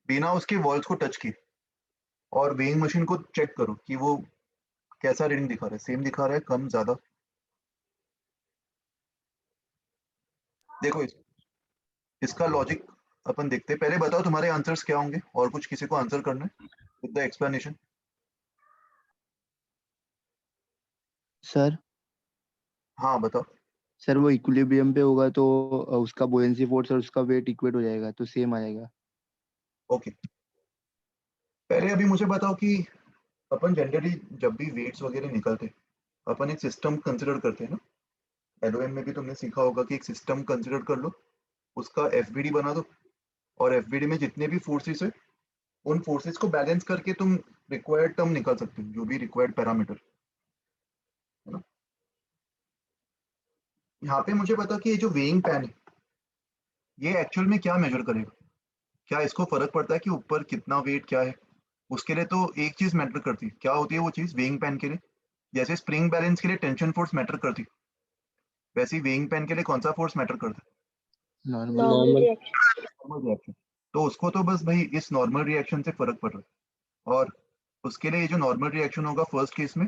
बिना उसके वॉल्स को टच किए, और वेइंग मशीन को चेक करो कि वो कैसा रीडिंग दिखा रहा है, सेम दिखा रहा है, कम, ज्यादा। देखो इसका लॉजिक अपन देखते हैं। पहले बताओ तुम्हारे आंसर्स क्या होंगे, और कुछ किसी को आंसर करना है विद द एक्सप्लेनेशन? सर हाँ बताओ। सर वो इक्विलिब्रियम पे होगा तो उसका बुयेंसी फोर्स और उसका वेट इक्वेट हो जाएगा तो सेम आएगा। ओके, पहले अभी मुझे बताओ कि अपन जनरली जब भी वेट्स वगैरह निकलते अपन एक सिस्टम कंसिडर करते हैं ना। एलओएम में भी तुमने सीखा होगा कि एक सिस्टम कंसिडर कर लो, उसका एफबीडी बना दो, और एफबीडी में जितने भी फोर्सेस है उन फोर्सेस को बैलेंस करके तुम रिक्वायर्ड टर्म निकाल सकते हो, जो भी रिक्वायर्ड पैरामीटर है ना। यहाँ पे मुझे पता कि ये जो वेइंग पैन है ये एक्चुअल में क्या मेजर करेगा? क्या इसको फर्क पड़ता है कि ऊपर कितना वेट क्या है? उसके लिए तो एक चीज मैटर करती है, क्या होती है वो चीज वेइंग पैन के लिए? जैसे स्प्रिंग बैलेंस के लिए टेंशन फोर्स मैटर करती है, वैसे ही वेइंग पैन के लिए कौन सा फोर्स मैटर करता नॉर्मल। Normal normal. reaction. है? Normal reaction. तो उसको तो बस भाई इस नॉर्मल रिएक्शन से फर्क पड़ रहा है, और उसके लिए ये जो नॉर्मल रिएक्शन होगा फर्स्ट केस में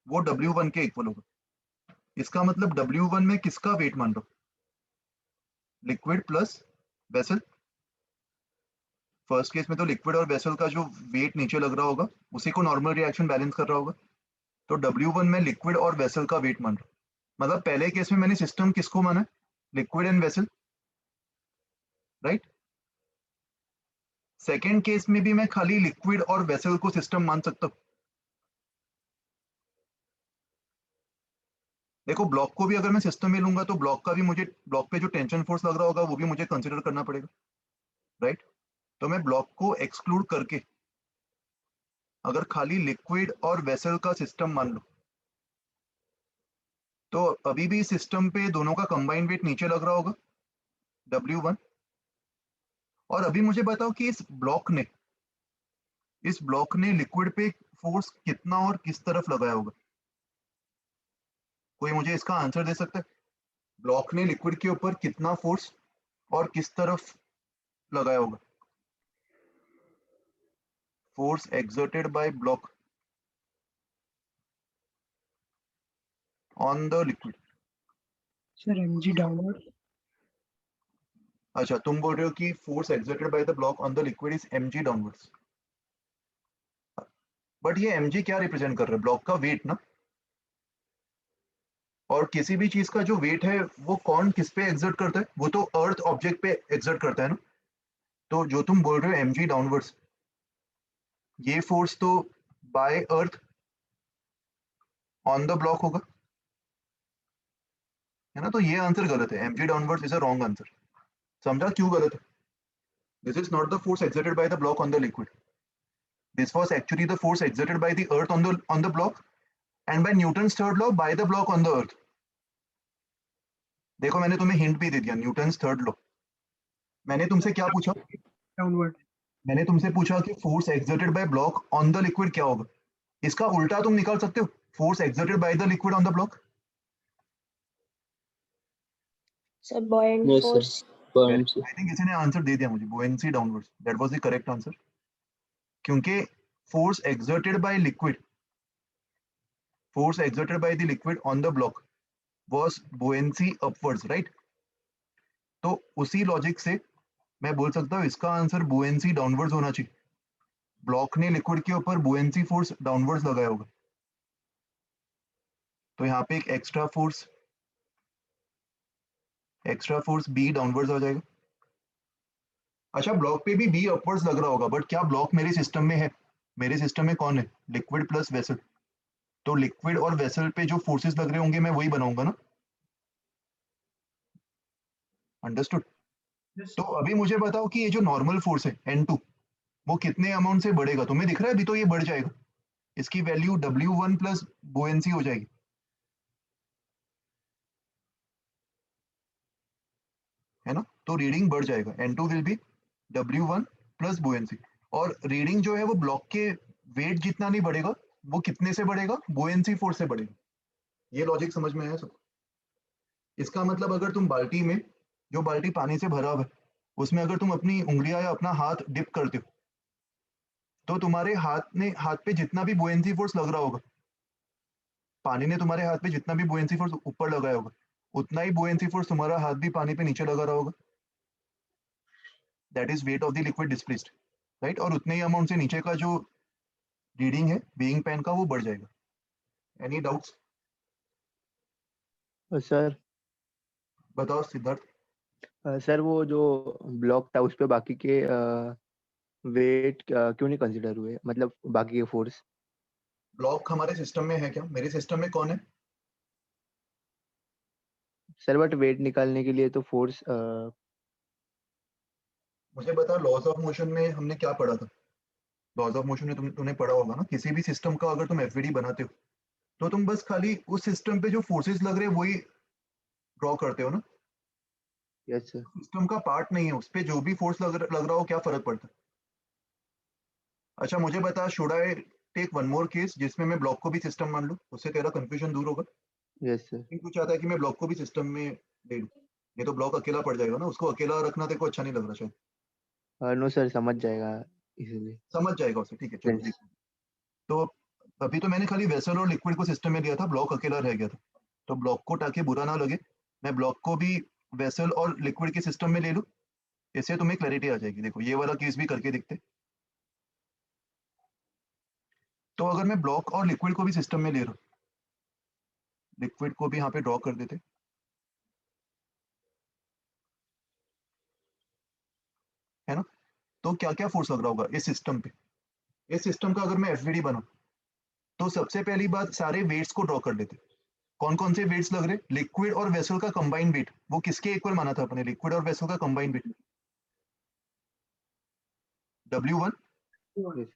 वो W1 के इक्वल होगा। इसका मतलब W1 में किसका वेट मान लो? Liquid plus vessel. First case में तो लिक्विड और वेसल का जो वेट नीचे लग रहा होगा उसी को नॉर्मल रिएक्शन बैलेंस कर रहा होगा। तो W1 में लिक्विड और वेसल का वेट मान लो। मतलब पहले केस में मैंने सिस्टम किसको माना? Liquid and vessel, right. Second case में भी मैं खाली लिक्विड और वेसल को सिस्टम मान सकता हूँ। देखो ब्लॉक को भी अगर मैं सिस्टम में लूंगा तो ब्लॉक का भी मुझे, ब्लॉक पे जो टेंशन फोर्स लग रहा होगा वो भी मुझे कंसिडर करना पड़ेगा, राइट। तो मैं ब्लॉक को एक्सक्लूड करके अगर खाली लिक्विड और वेसल का सिस्टम मान लो तो अभी भी सिस्टम पे दोनों का कंबाइंड वेट नीचे लग रहा होगा W1। और अभी मुझे बताओ कि इस ब्लॉक ने लिक्विड पे फोर्स कितना और किस तरफ लगाया होगा? कोई मुझे इसका आंसर दे सकता है? ब्लॉक ने लिक्विड के ऊपर कितना फोर्स और किस तरफ लगाया होगा? Force exerted by block on the liquid। Sir mg downward. अच्छा, तुम बोल रहे हो कि force exerted by the block on the liquid is mg downwards। But ये mg क्या रिप्रेजेंट कर रहा है? ब्लॉक का वेट ना। और किसी भी चीज का जो वेट है वो कौन किस पे एक्सर्ट करता है? वो तो अर्थ ऑब्जेक्ट पे एक्सर्ट करता है ना। तो जो तुम बोल रहे हो mg डाउनवर्ड्स, ये फोर्स तो by earth on the block होगा, है ना। तो ये आंसर गलत है, mg downwards is a wrong answer. समझा क्यों गलत है? This is not the force exerted by the block on the liquid, this was actually the force exerted by the earth on the block, and by Newton's third law by the block on the earth. देखो मैंने तुम्हें hint भी दे दिया, Newton's third law. मैंने तुमसे क्या पूछा? Downward. मैंने तुमसे पूछा कि force exerted by block on the liquid क्या होगा। इसका उल्टा तुम निकाल सकते हो, force exerted by the liquid on the block. So buoyant yes sir, force. buoyancy। I think किसी ने आंसर दे दिया मुझे, buoyancy downwards, that was the correct answer. क्योंकि force exerted by liquid, force exerted by the liquid on the block was buoyancy upwards, right. तो उसी logic से मैं बोल सकता हूँ इसका आंसर बुएंसी डाउनवर्ड्स होना चाहिए। ब्लॉक ने लिक्विड के ऊपर बुएंसी फोर्स डाउनवर्ड्स लगाया होगा, तो यहाँ पे एक एक्स्ट्रा फोर्स बी डाउनवर्ड्स आ जाएगा। अच्छा ब्लॉक पे भी बी अपवर्ड्स लग रहा होगा, बट क्या ब्लॉक मेरे सिस्टम में है? मेरे सिस्टम में कौन है? Liquid plus vessel. तो लिक्विड और वेसल पे जो फोर्सेस लग रहे होंगे मैं वही बनाऊंगा ना। अंडरस्टूड। तो अभी मुझे बताओ कि ये जो नॉर्मल फोर्स है N2 वो कितने अमाउंट से बढ़ेगा? तुम्हें दिख रहा है अभी तो ये बढ़ जाएगा, इसकी वैल्यू W1 प्लस बुएंसी हो जाएगी, है ना? तो रीडिंग बढ़ जाएगा, N2 will be W1 plus बुएंसी। और रीडिंग जो है वो ब्लॉक के वेट जितना नहीं बढ़ेगा, वो कितने से बढ़ेगा? बुएंसी फोर्स से बढ़ेगा। ये लॉजिक समझ में आया सबको? इसका मतलब अगर तुम बाल्टी में, जो बाल्टी पानी से भरा हुआ है, उसमें अगर तुम अपनी उंगलियां या अपना हाथ डिप करते हो, तो तुम्हारे हाथ पे जितना भी बुएंसी फोर्स लग रहा होगा, पानी ने तुम्हारे हाथ पे जितना भी बुएंसी फोर्स ऊपर लगाया होगा, उतना ही बुएंसी फोर्स तुम्हारा हाथ भी पानी पे नीचे लगा रहा होगा। That is weight of the liquid displaced, right? और उतने ही अमाउंट से नीचे का जो रीडिंग है बीइंग पेन का वो बढ़ जाएगा। Any doubts? सर बताओ सिद्धार्थ। सर वो जो ब्लॉक था उस पे बाकी के वेट क्यों नहीं कंसिडर हुए, मतलब बाकी के फोर्स? ब्लॉक हमारे सिस्टम में है क्या? मेरे सिस्टम में कौन है? सर बट वेट निकालने के लिए तो फोर्स मुझे बता, लॉज ऑफ मोशन में हमने क्या पढ़ा था? लॉज ऑफ मोशन में तुमने पढ़ा होगा ना, किसी भी सिस्टम का अगर तुम एफवीडी बनाते हो तो तुम बस खाली उस सिस्टम पे जो फोर्सेस लग रहे हैं वही ड्रॉ करते हो ना। Yes sir. सिस्टम का पार्ट नहीं है, उस पे जो भी फोर्स लग रहा हो क्या फर्क पड़ता है? अच्छा मुझे बता, should I take one more case जिसमें मैं ब्लॉक को भी सिस्टम मान लूं, उससे तेरा कंफ्यूजन दूर होगा। Yes sir. तू चाहता है कि मैं ब्लॉक को भी सिस्टम में ले लूं? ये तो ब्लॉक अकेला पड़ जाएगा ना, उसको अकेला रखना तेरे को अच्छा नहीं लग रहा शायद। नो सर, समझ जाएगा इसीलिए। समझ जाएगा उसे, ठीक है चलो यस। देख। तो अभी तो मैंने खाली वेसल और लिक्विड को सिस्टम में लिया था, ब्लॉक अकेला रह गया था। तो ब्लॉक को, ताकि बुरा ना लगे, मैं ब्लॉक को भी वेसल और लिक्विड के सिस्टम में ले लूं। इससे तुम्हें क्लैरिटी आ जाएगी। देखो ये वाला केस भी करके दिखते। तो अगर मैं ब्लॉक और लिक्विड को भी सिस्टम में ले रहा हूँ, लिक्विड को भी यहाँ पे ड्रॉ कर देते, है ना? तो क्या क्या फोर्स लग रहा होगा इस सिस्टम पे? इस सिस्टम का अगर मैं एफवीडी बनाऊं तो सबसे पहली बात सारे वेट्स को ड्रॉ कर लेते। कौन कौन से वेट्स लग रहे? लिक्विड और वेसल का कंबाइन वेट, वो किसके इक्वल माना था अपने? लिक्विड और वेसल का combine weight W1। Yes.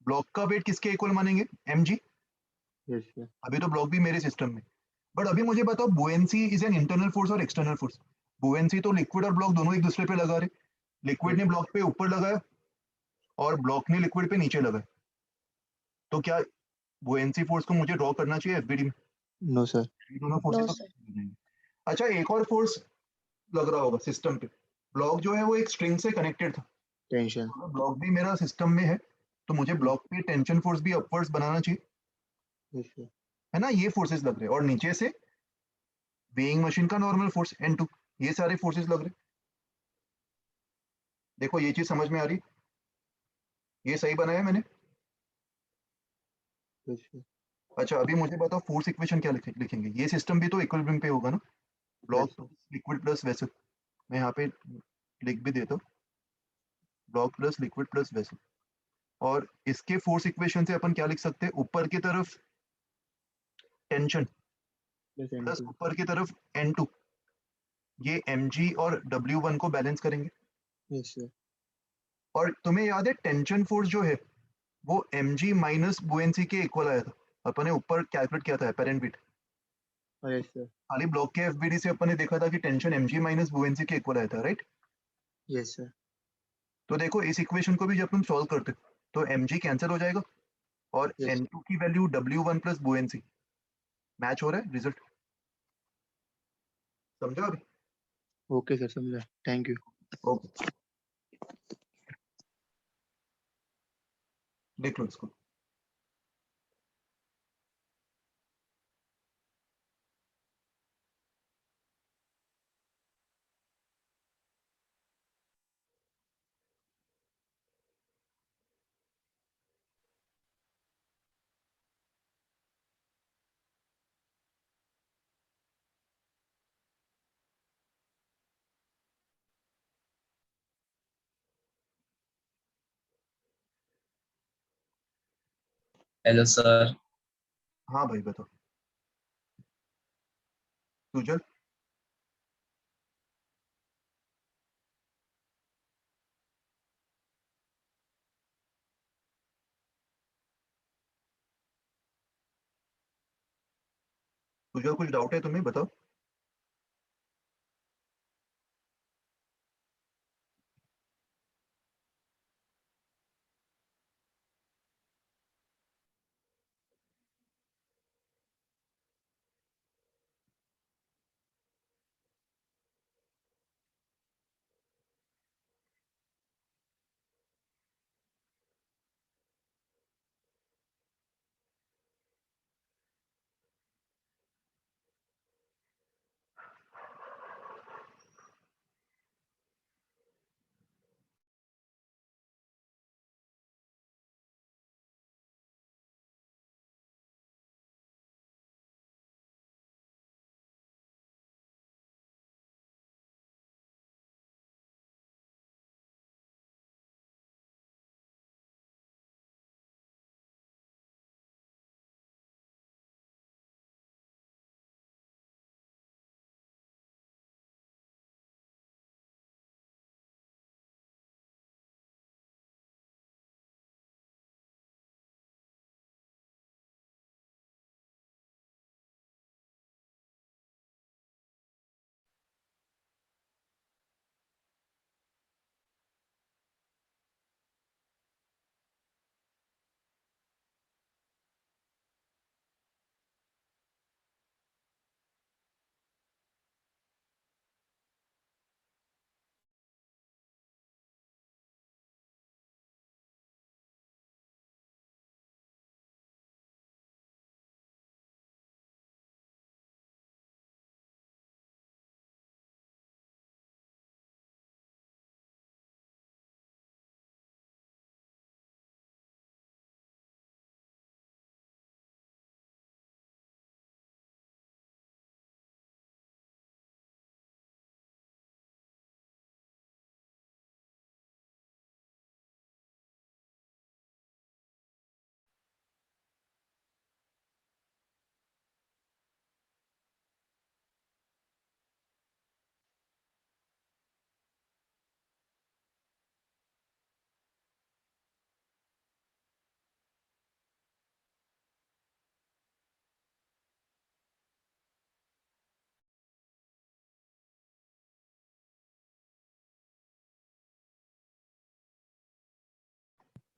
Block का वेट किसके इक्वल मानेंगे? mg। Yes sir. अभी तो ब्लॉक भी मेरे सिस्टम में, बट अभी मुझे बताओ, बुएंसी इज एन इंटरनल फोर्स और एक्सटर्नल फोर्स। बुएंसी तो लिक्विड और ब्लॉक दोनों एक दूसरे पे लगा रहे। Liquid yes. ने ब्लॉक पे ऊपर लगाया और ब्लॉक ने लिक्विड पे नीचे लगाया। तो क्या बुएंसी फोर्स को मुझे ड्रॉ करना चाहिए एफबीडी में? No sir. ये दोनों No, फोर्सेस तो sir. cancel हो जाएंगी। अच्छा एक और फोर्स लग रहा होगा सिस्टम पे। ब्लॉक जो है वो एक स्ट्रिंग से कनेक्टेड था, टेंशन। ब्लॉक भी मेरा सिस्टम में है, तो मुझे ब्लॉक पे टेंशन फोर्स भी अपवर्ड्स बनाना चाहिए, यस सर। है ना? ये फोर्सेस लग रहे हैं और नीचे से वेइंग मशीन का नॉर्मल फोर्स N2। ये सारे फोर्सेस लग रहे हैं। देखो ये चीज समझ में आ रही? ये सही बनाया मैंने? Yes sir. अच्छा अभी मुझे बताओ फोर्स इक्वेशन क्या लिखेंगे? ये सिस्टम भी तो इक्विलिब्रियम पे होगा ना, yes block sir. Liquid plus vessel. मैं यहाँ पे लिख भी देता हूँ, block plus liquid plus vessel. और इसके फोर्स इक्वेशन से अपन क्या लिख सकते हैं? ऊपर की तरफ tension plus N plus two. ऊपर की तरफ N2, ये mg और W1 को बैलेंस करेंगे। Yes sir. और तुम्हें याद है टेंशन फोर्स जो है वो mg माइनस बुएंसी के इक्वल आया था, अपन ने ऊपर कैलकुलेट किया था अपेरेंट वेट। Yes sir. खाली ब्लॉक के एफबीडी से अपन ने देखा था कि टेंशन mg माइनस बुएंसी के इक्वल आया था, राइट? Yes sir. तो देखो इस इक्वेशन को भी जब तुम सॉल्व करते हो तो mg कैंसिल हो जाएगा और यस। N2 की वैल्यू W1 प्लस बुएंसी, मैच हो रहा है रिजल्ट? समझा अभी? ओके सर, समझा, थैंक यू। ओके देख लो इसको। Hello sir. हाँ भाई बताओ। सुजल। सुजल कुछ डाउट है तुम्हें, बताओ।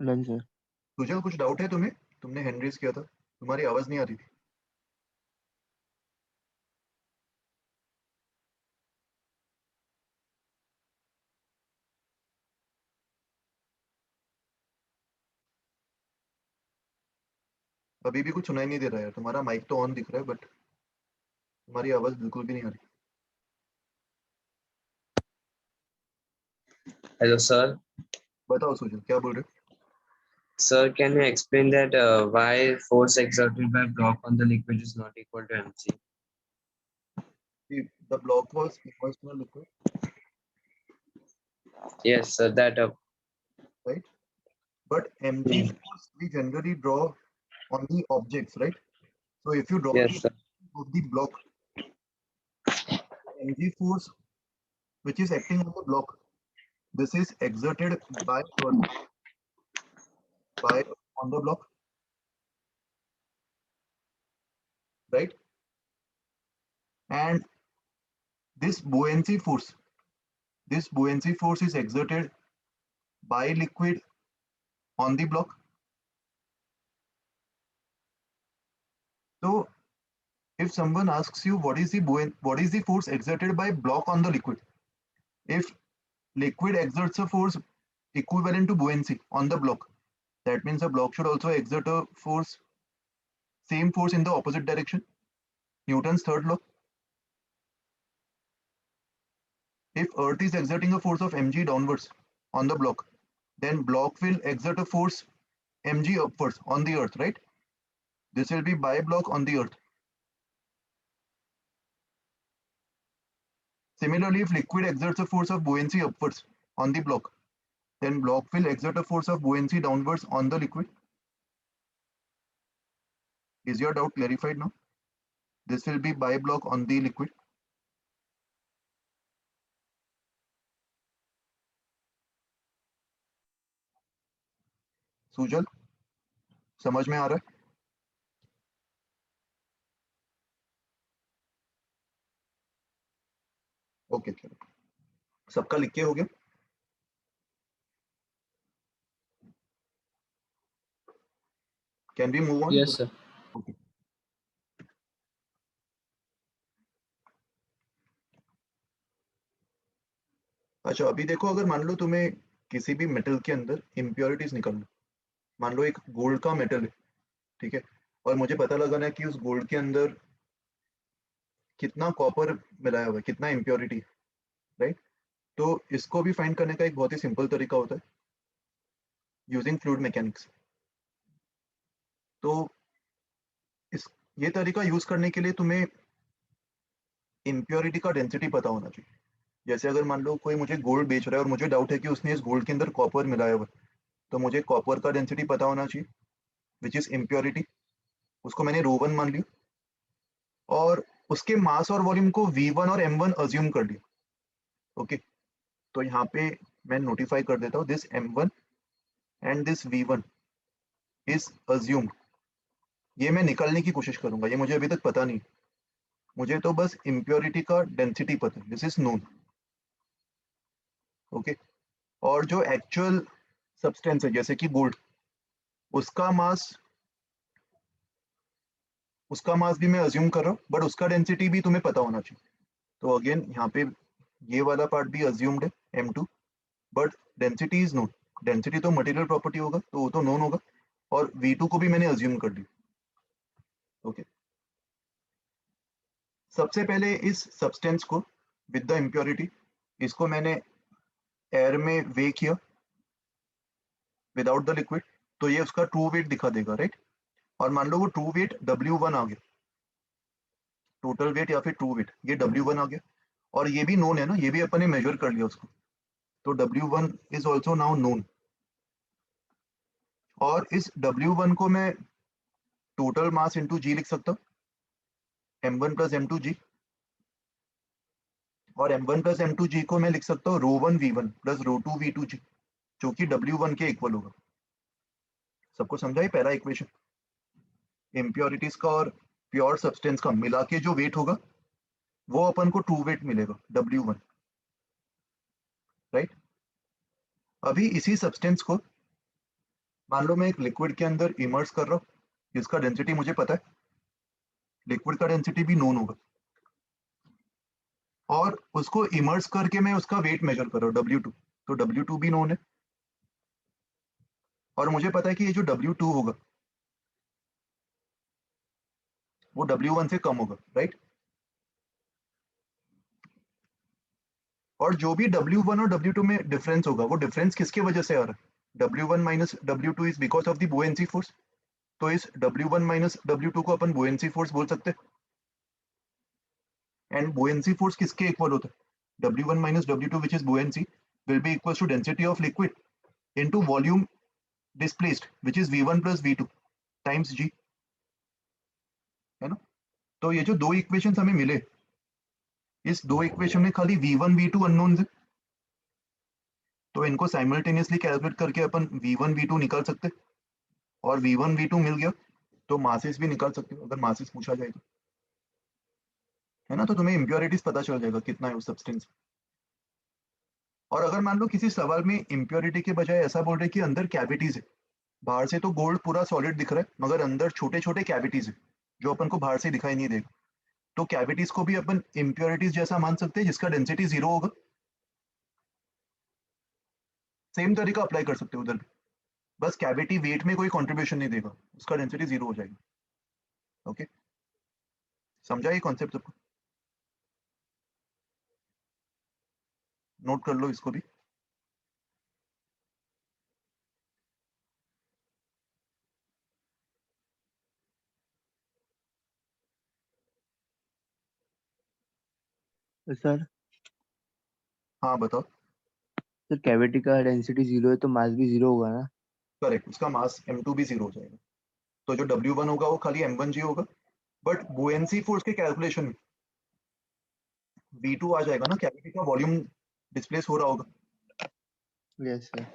Done sir. सुजल कुछ डाउट है तुम्हें? तुमने हैंड रेज किया था, तुम्हारी आवाज नहीं आ रही थी। अभी भी कुछ सुनाई नहीं दे रहा है, तुम्हारा माइक तो ऑन दिख रहा है बट तुम्हारी आवाज बिल्कुल भी नहीं आ रही। Hello sir. बताओ सुजल, क्या बोल रहे Sir, can you explain that why force exerted by block on the liquid is not equal to mg? हो? The block was immersed in a liquid, Yes, sir. That right? But mg force we generally draw on the objects, right? So if you draw the yes, sir. of the block, mg force which is acting on the block, this is exerted by Earth, by on the block, right? And this buoyancy force, this buoyancy force is exerted by liquid on the block. So if someone asks you what is the force exerted by block on the liquid, if liquid exerts a force equivalent to buoyancy on the block, that means the block should also exert a force, same force in the opposite direction, Newton's third law. If Earth is exerting a force of mg downwards on the block, then block will exert a force mg upwards on the Earth, right? This will be by block on the Earth. Similarly, if liquid exerts a force of buoyancy upwards on the block, then block will exert a force of buoyancy downwards on the liquid. Is your doubt clarified now? This will be bi block on the liquid. Sujal, समझ में आ रहा है? Okay, चलो सबका लिख के हो गया? Can we move on? Yes sir. Okay, अच्छा अभी देखो, अगर मान लो तुम्हें किसी भी मेटल के अंदर इम्प्योरिटीज निकालना, मान लो एक गोल्ड का मेटल है, ठीक है, और मुझे पता लगाना है कि उस गोल्ड के अंदर कितना कॉपर मिलाया हुआ है, कितना इम्प्योरिटी, राइट? तो इसको भी फाइंड करने का एक बहुत ही सिंपल तरीका होता है यूजिंग फ्लूइड मैकेनिक्स। तो इस ये तरीका यूज करने के लिए तुम्हें इम्प्योरिटी का डेंसिटी पता होना चाहिए। जैसे अगर मान लो कोई मुझे गोल्ड बेच रहा है और मुझे डाउट है कि उसने इस गोल्ड के अंदर कॉपर मिलाया हुआ है, तो मुझे कॉपर का डेंसिटी पता होना चाहिए, विच इज इम्प्योरिटी। उसको मैंने रो 1 मान लिया और उसके मास और वॉल्यूम को V1 और M1 अज्यूम कर लिया। ओके, तो यहाँ पे मैं नोटिफाई कर देता हूँ, this M1 and this V1 is assumed. ये मैं निकालने की कोशिश करूंगा, ये मुझे अभी तक पता नहीं, मुझे तो बस इम्प्योरिटी का डेंसिटी पता है, दिस इज नोन। ओके, और जो एक्चुअल सब्सटेंस है जैसे कि गोल्ड, उसका मास भी मैं अज्यूम कर रहा हूँ, बट उसका डेंसिटी भी तुम्हें पता होना चाहिए। तो अगेन यहाँ पे ये वाला पार्ट भी अज्यूम्ड है M2, but density is known. Density तो मटेरियल प्रॉपर्टी होगा, तो वो तो नोन होगा, और V2 को भी मैंने अज्यूम कर दिया। ओके, सबसे पहले इस सब्सटेंस को विद द इम्प्योरिटी, इसको मैंने एयर में वे किया विदाउट द लिक्विड, तो ये उसका ट्रू वेट दिखा देगा, राइट? और मान लो वो ट्रू वेट W1 आ गया, टोटल वेट या फिर ट्रू वेट, ये W1 आ गया, और ये भी नोन है ना, ये भी अपन ने मेजर कर लिया उसको, तो W1 is also now known. और इस W1 को मैं टोटल मास इंटू जी लिख सकता हूँ, M1 प्लस M2G, और M1 प्लस M2G को मैं लिख सकता हूँ रो 1 V1 प्लस रो 2 V2G, जो कि W1 के इक्वल होगा। सबको समझा ही पहला इक्वेशन? इम्प्योरिटीज का और प्योर सब्सटेंस का मिला के जो वेट होगा, वो अपन को ट्रू वेट मिलेगा W1, राइट? अभी इसी सब्सटेंस को मान लो मैं एक लिक्विड के अंदर इमर्स कर रहा हूँ, जिसका डेंसिटी मुझे पता है, लिक्विड का डेंसिटी भी नोन होगा, और उसको इमर्स करके मैं उसका वेट मेजर कर रहा हूँ W2, तो W2 भी नोन है, और मुझे पता है कि ये जो W2 होगा वो W1 से कम होगा, राइट? और जो भी W1 और W2 में डिफरेंस होगा, वो डिफरेंस किसके वजह से आ रहा है? W1 minus W2 is because of the buoyancy force. तो इस W1 माइनस W2 को अपन बुएंसी फोर्स बोल सकते हैं, एंड बुएंसी फोर्स किसके इक्वल होता है? W1 minus W2 which is buoyancy will be equal to density of liquid into volume displaced which is V1 plus V2 times G, है ना? तो ये जो दो इक्वेशंस हमें मिले, इस दो इक्वेशन में खाली V1 V2 अननोन्स है, तो इनको साइमल्टेनियसली कैलकुलेट करके अपन V1 V2 निकाल सकते हैं, और V1 V2 मिल गया तो मासेस भी निकाल सकते हो, अगर मासेस पूछा जाए तो, है ना? तो तुम्हें इम्प्योरिटीज पता चल जाएगा कितना है उस सब्सटेंस। और अगर मान लो किसी सवाल में इम्प्योरिटी के बजाय ऐसा बोल रहे कि अंदर कैविटीज है, बाहर से तो गोल्ड पूरा सॉलिड दिख रहा है मगर अंदर छोटे छोटे कैविटीज है जो अपन को बाहर से दिखाई नहीं देगा, तो कैविटीज को भी अपन इम्प्योरिटीज जैसा मान सकते हैं, जिसका डेंसिटी 0 होगा। सेम तरीका अप्लाई कर सकते हो उधर भी, बस कैविटी वेट में कोई कंट्रीब्यूशन नहीं देगा, उसका डेंसिटी 0 हो जाएगा। ओके, समझा ये कॉन्सेप्ट सबको? नोट कर लो इसको भी। तो सर हाँ बताओ। सर कैविटी का डेंसिटी 0 है तो मास भी 0 होगा ना? करेक्ट, उसका मास M2 भी 0 हो जाएगा। तो जो W1 होगा वो खाली m1g होगा, बट बुएंसी फोर्स के कैलकुलेशन में V2 आ जाएगा ना, कैविटी का वॉल्यूम डिस्प्लेस हो रहा होगा। Yes sir.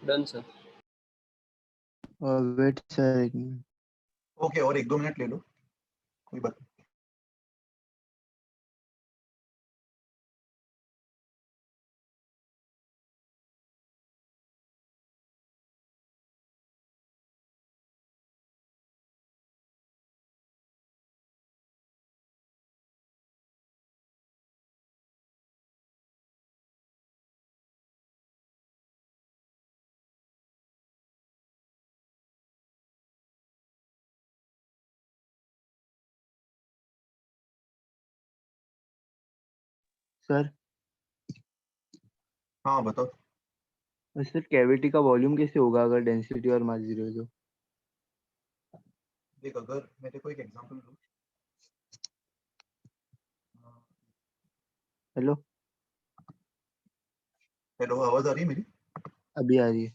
Done sir. Wait sir एक मिनट। ओके, और 1-2 मिनट ले लो, कोई बात नहीं। सर हाँ बताओ। सर कैविटी का वॉल्यूम कैसे होगा अगर डेंसिटी और मास 0 है तो? देख, अगर मैं तेरे को एक एग्जांपल दूं, हेलो, हेलो, आवाज आ रही है मेरी? अभी आ रही है।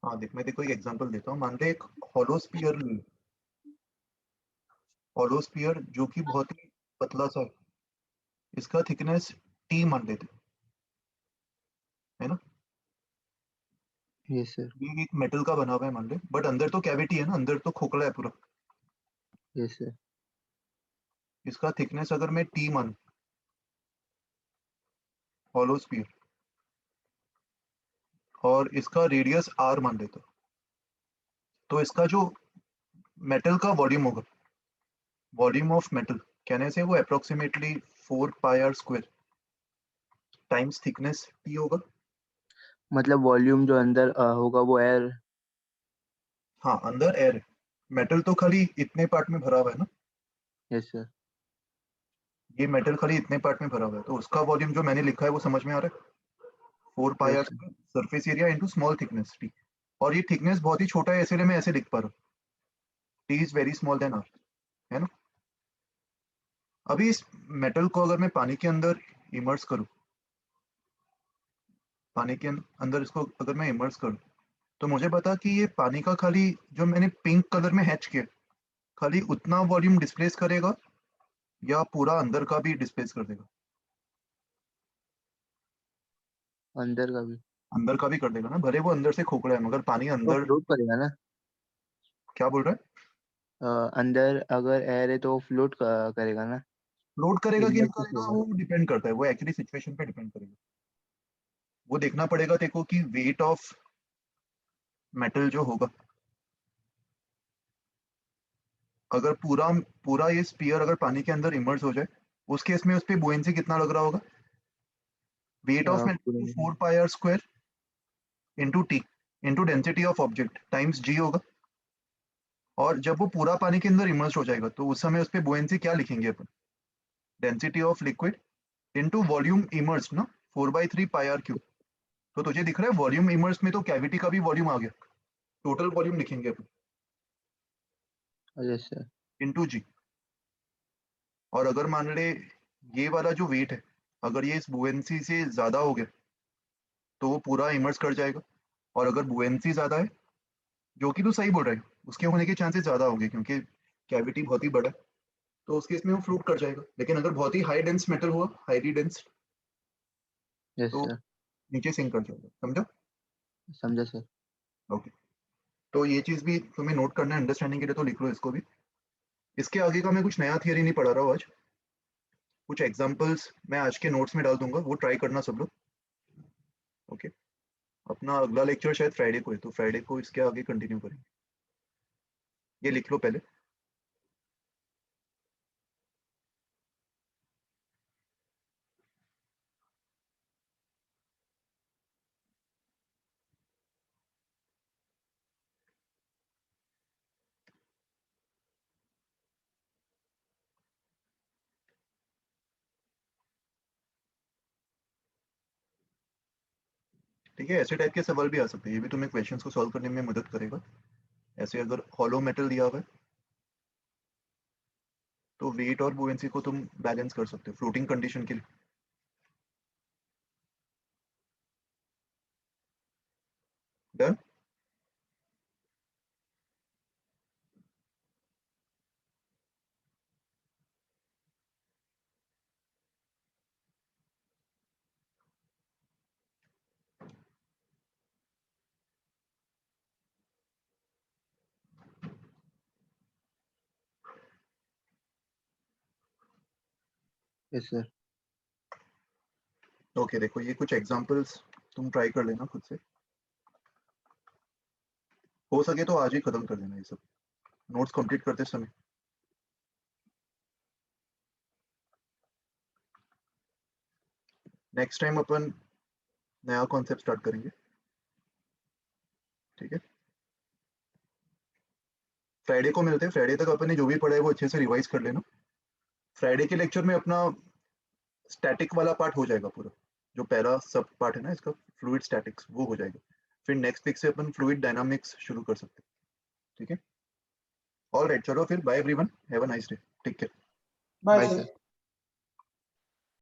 हाँ देख, मैं तेरे को एक एग्जांपल देता हूँ। मान ले एक हॉलो स्फीयर ले, हॉलो स्फीयर जो कि बहुत ही पतला सा है, इसका थिकनेस टी मान लेते हैं, है ना। Yes sir. ये एक मेटल का बना हुआ है मान ले, बट अंदर तो कैविटी है ना, अंदर तो खोखला है पूरा। Yes sir. इसका थिकनेस अगर मैं टी मान, हॉलो स्फीयर, और इसका रेडियस आर मान लेता हूँ, तो इसका जो मेटल का वॉल्यूम होगा, वॉल्यूम ऑफ मेटल कहने से वो approximately 4πr² times thickness T होगा। मतलब वॉल्यूम जो अंदर होगा वो एयर। हाँ, अंदर एयर है, मेटल तो खाली इतने पार्ट में भरा हुआ है ना, यस सर। ये मेटल खाली इतने पार्ट में भरा हुआ है, तो उसका वॉल्यूम जो मैंने लिखा है वो समझ में आ रहा है, 4πr² yes sir. Surface area into small thickness T. और ये थिकनेस बहुत ही छोटा है, इसलिए मैं ऐसे लिख पा रहा हूँ, T is very small than R, है ना। अभी इस मेटल को अगर मैं पानी के अंदर इमर्स करूँ, पानी के अंदर इसको अगर मैं इमर्स करूँ, तो मुझे बता कि ये पानी का खाली जो मैंने पिंक कलर में हैच किया, खाली उतना वॉल्यूम डिस्प्लेस करेगा या पूरा अंदर का भी डिस्प्लेस कर देगा? अंदर का भी। अंदर का भी कर देगा ना, भले वो अंदर से खोखला है, मगर पानी वो अंदर। फ्लोट करेगा ना। क्या बोल रहा है? अंदर अगर एयर है तो फ्लोट करेगा ना। लोड करेगा कि नहीं इनवर्सेस करेगा होगा। वो डिपेंड करता है, वो एक्चुअली सिचुएशन पे डिपेंड करेगा। वो देखना पड़ेगा देखो कि वेट ऑफ मेटल जो होगा, अगर पूरा पूरा ये स्पीयर अगर पानी के अंदर इमर्स हो जाए, उस केस में उस पे बुएंसी कितना लग रहा होगा? वेट ऑफ पूरे metal 4 pi r square into t into density of object times g होगा। और जब वो पूरा पानी के अंदर इमर्स हो जाएगा, तो उस समय उस पे बुएंसी क्या लिखेंगे अपन? Density of liquid into volume immerse ना, 4/3 पाई आर क्यूब। तो तुझे दिख रहा है वॉल्यूम इमर्स में तो कैविटी का भी वॉल्यूम आ गया, टोटल वॉल्यूम लिखेंगे अपन यस सर। इंटू जी। और अगर मान ले ये वाला जो वेट है, अगर ये इस बुएंसी से ज्यादा हो गया, तो वो पूरा इमर्स कर जाएगा। और अगर बुएंसी ज्यादा है, जो कि तू सही बोल रहा है, उसके होने के चांसेस ज्यादा होंगे क्योंकि कैविटी बहुत ही बड़ा है, तो उस केस में वो फ्लूट कर जाएगा। लेकिन अगर बहुत ही हाई डेंस मेटल हुआ, हाईली डेंस, यस तो सर। नीचे सिंक कर जाएगा। समझा? समझा सर। ओके, तो ये चीज भी तुम्हें नोट करना है अंडरस्टैंडिंग के लिए, तो लिख लो इसको भी। इसके आगे का मैं कुछ नया थियरी नहीं पढ़ा रहा हूँ आज, कुछ एग्जांपल्स मैं आज के नोट्स में डाल दूंगा, वो ट्राई करना सब लोग। ओके, अपना अगला लेक्चर शायद फ्राइडे को है, तो फ्राइडे को इसके आगे कंटिन्यू करेंगे। ये लिख लो पहले। ठीक है, ऐसे टाइप के सवाल भी आ सकते हैं, ये भी तुम्हें क्वेश्चंस को सॉल्व करने में मदद करेगा। ऐसे अगर हॉलो मेटल दिया हुआ है, तो वेट और बुएंसी को तुम बैलेंस कर सकते हो फ्लोटिंग कंडीशन के लिए। डन। Yes sir. ओके, देखो ये कुछ एग्जांपल्स तुम ट्राई कर लेना खुद से, हो सके तो आज ही खत्म कर देना ये सब नोट्स कंप्लीट करते समय। नेक्स्ट टाइम अपन नया कॉन्सेप्ट स्टार्ट करेंगे, ठीक है। फ्राइडे को मिलते हैं, फ्राइडे तक अपन ने जो भी पढ़ा है वो अच्छे से रिवाइज कर लेना। फ्राइडे के लेक्चर में अपना स्टैटिक वाला पार्ट हो जाएगा पूरा, जो पहला सब पार्ट है ना इसका, फ्लूइड स्टैटिक्स, वो हो जाएगा। फिर नेक्स्ट वीक से अपन फ्लूइड डायनामिक्स शुरू कर सकते हैं, ठीक है। ऑल राइट, चलो फिर bye everyone, have a nice day, take care. Bye bye sir. Sir.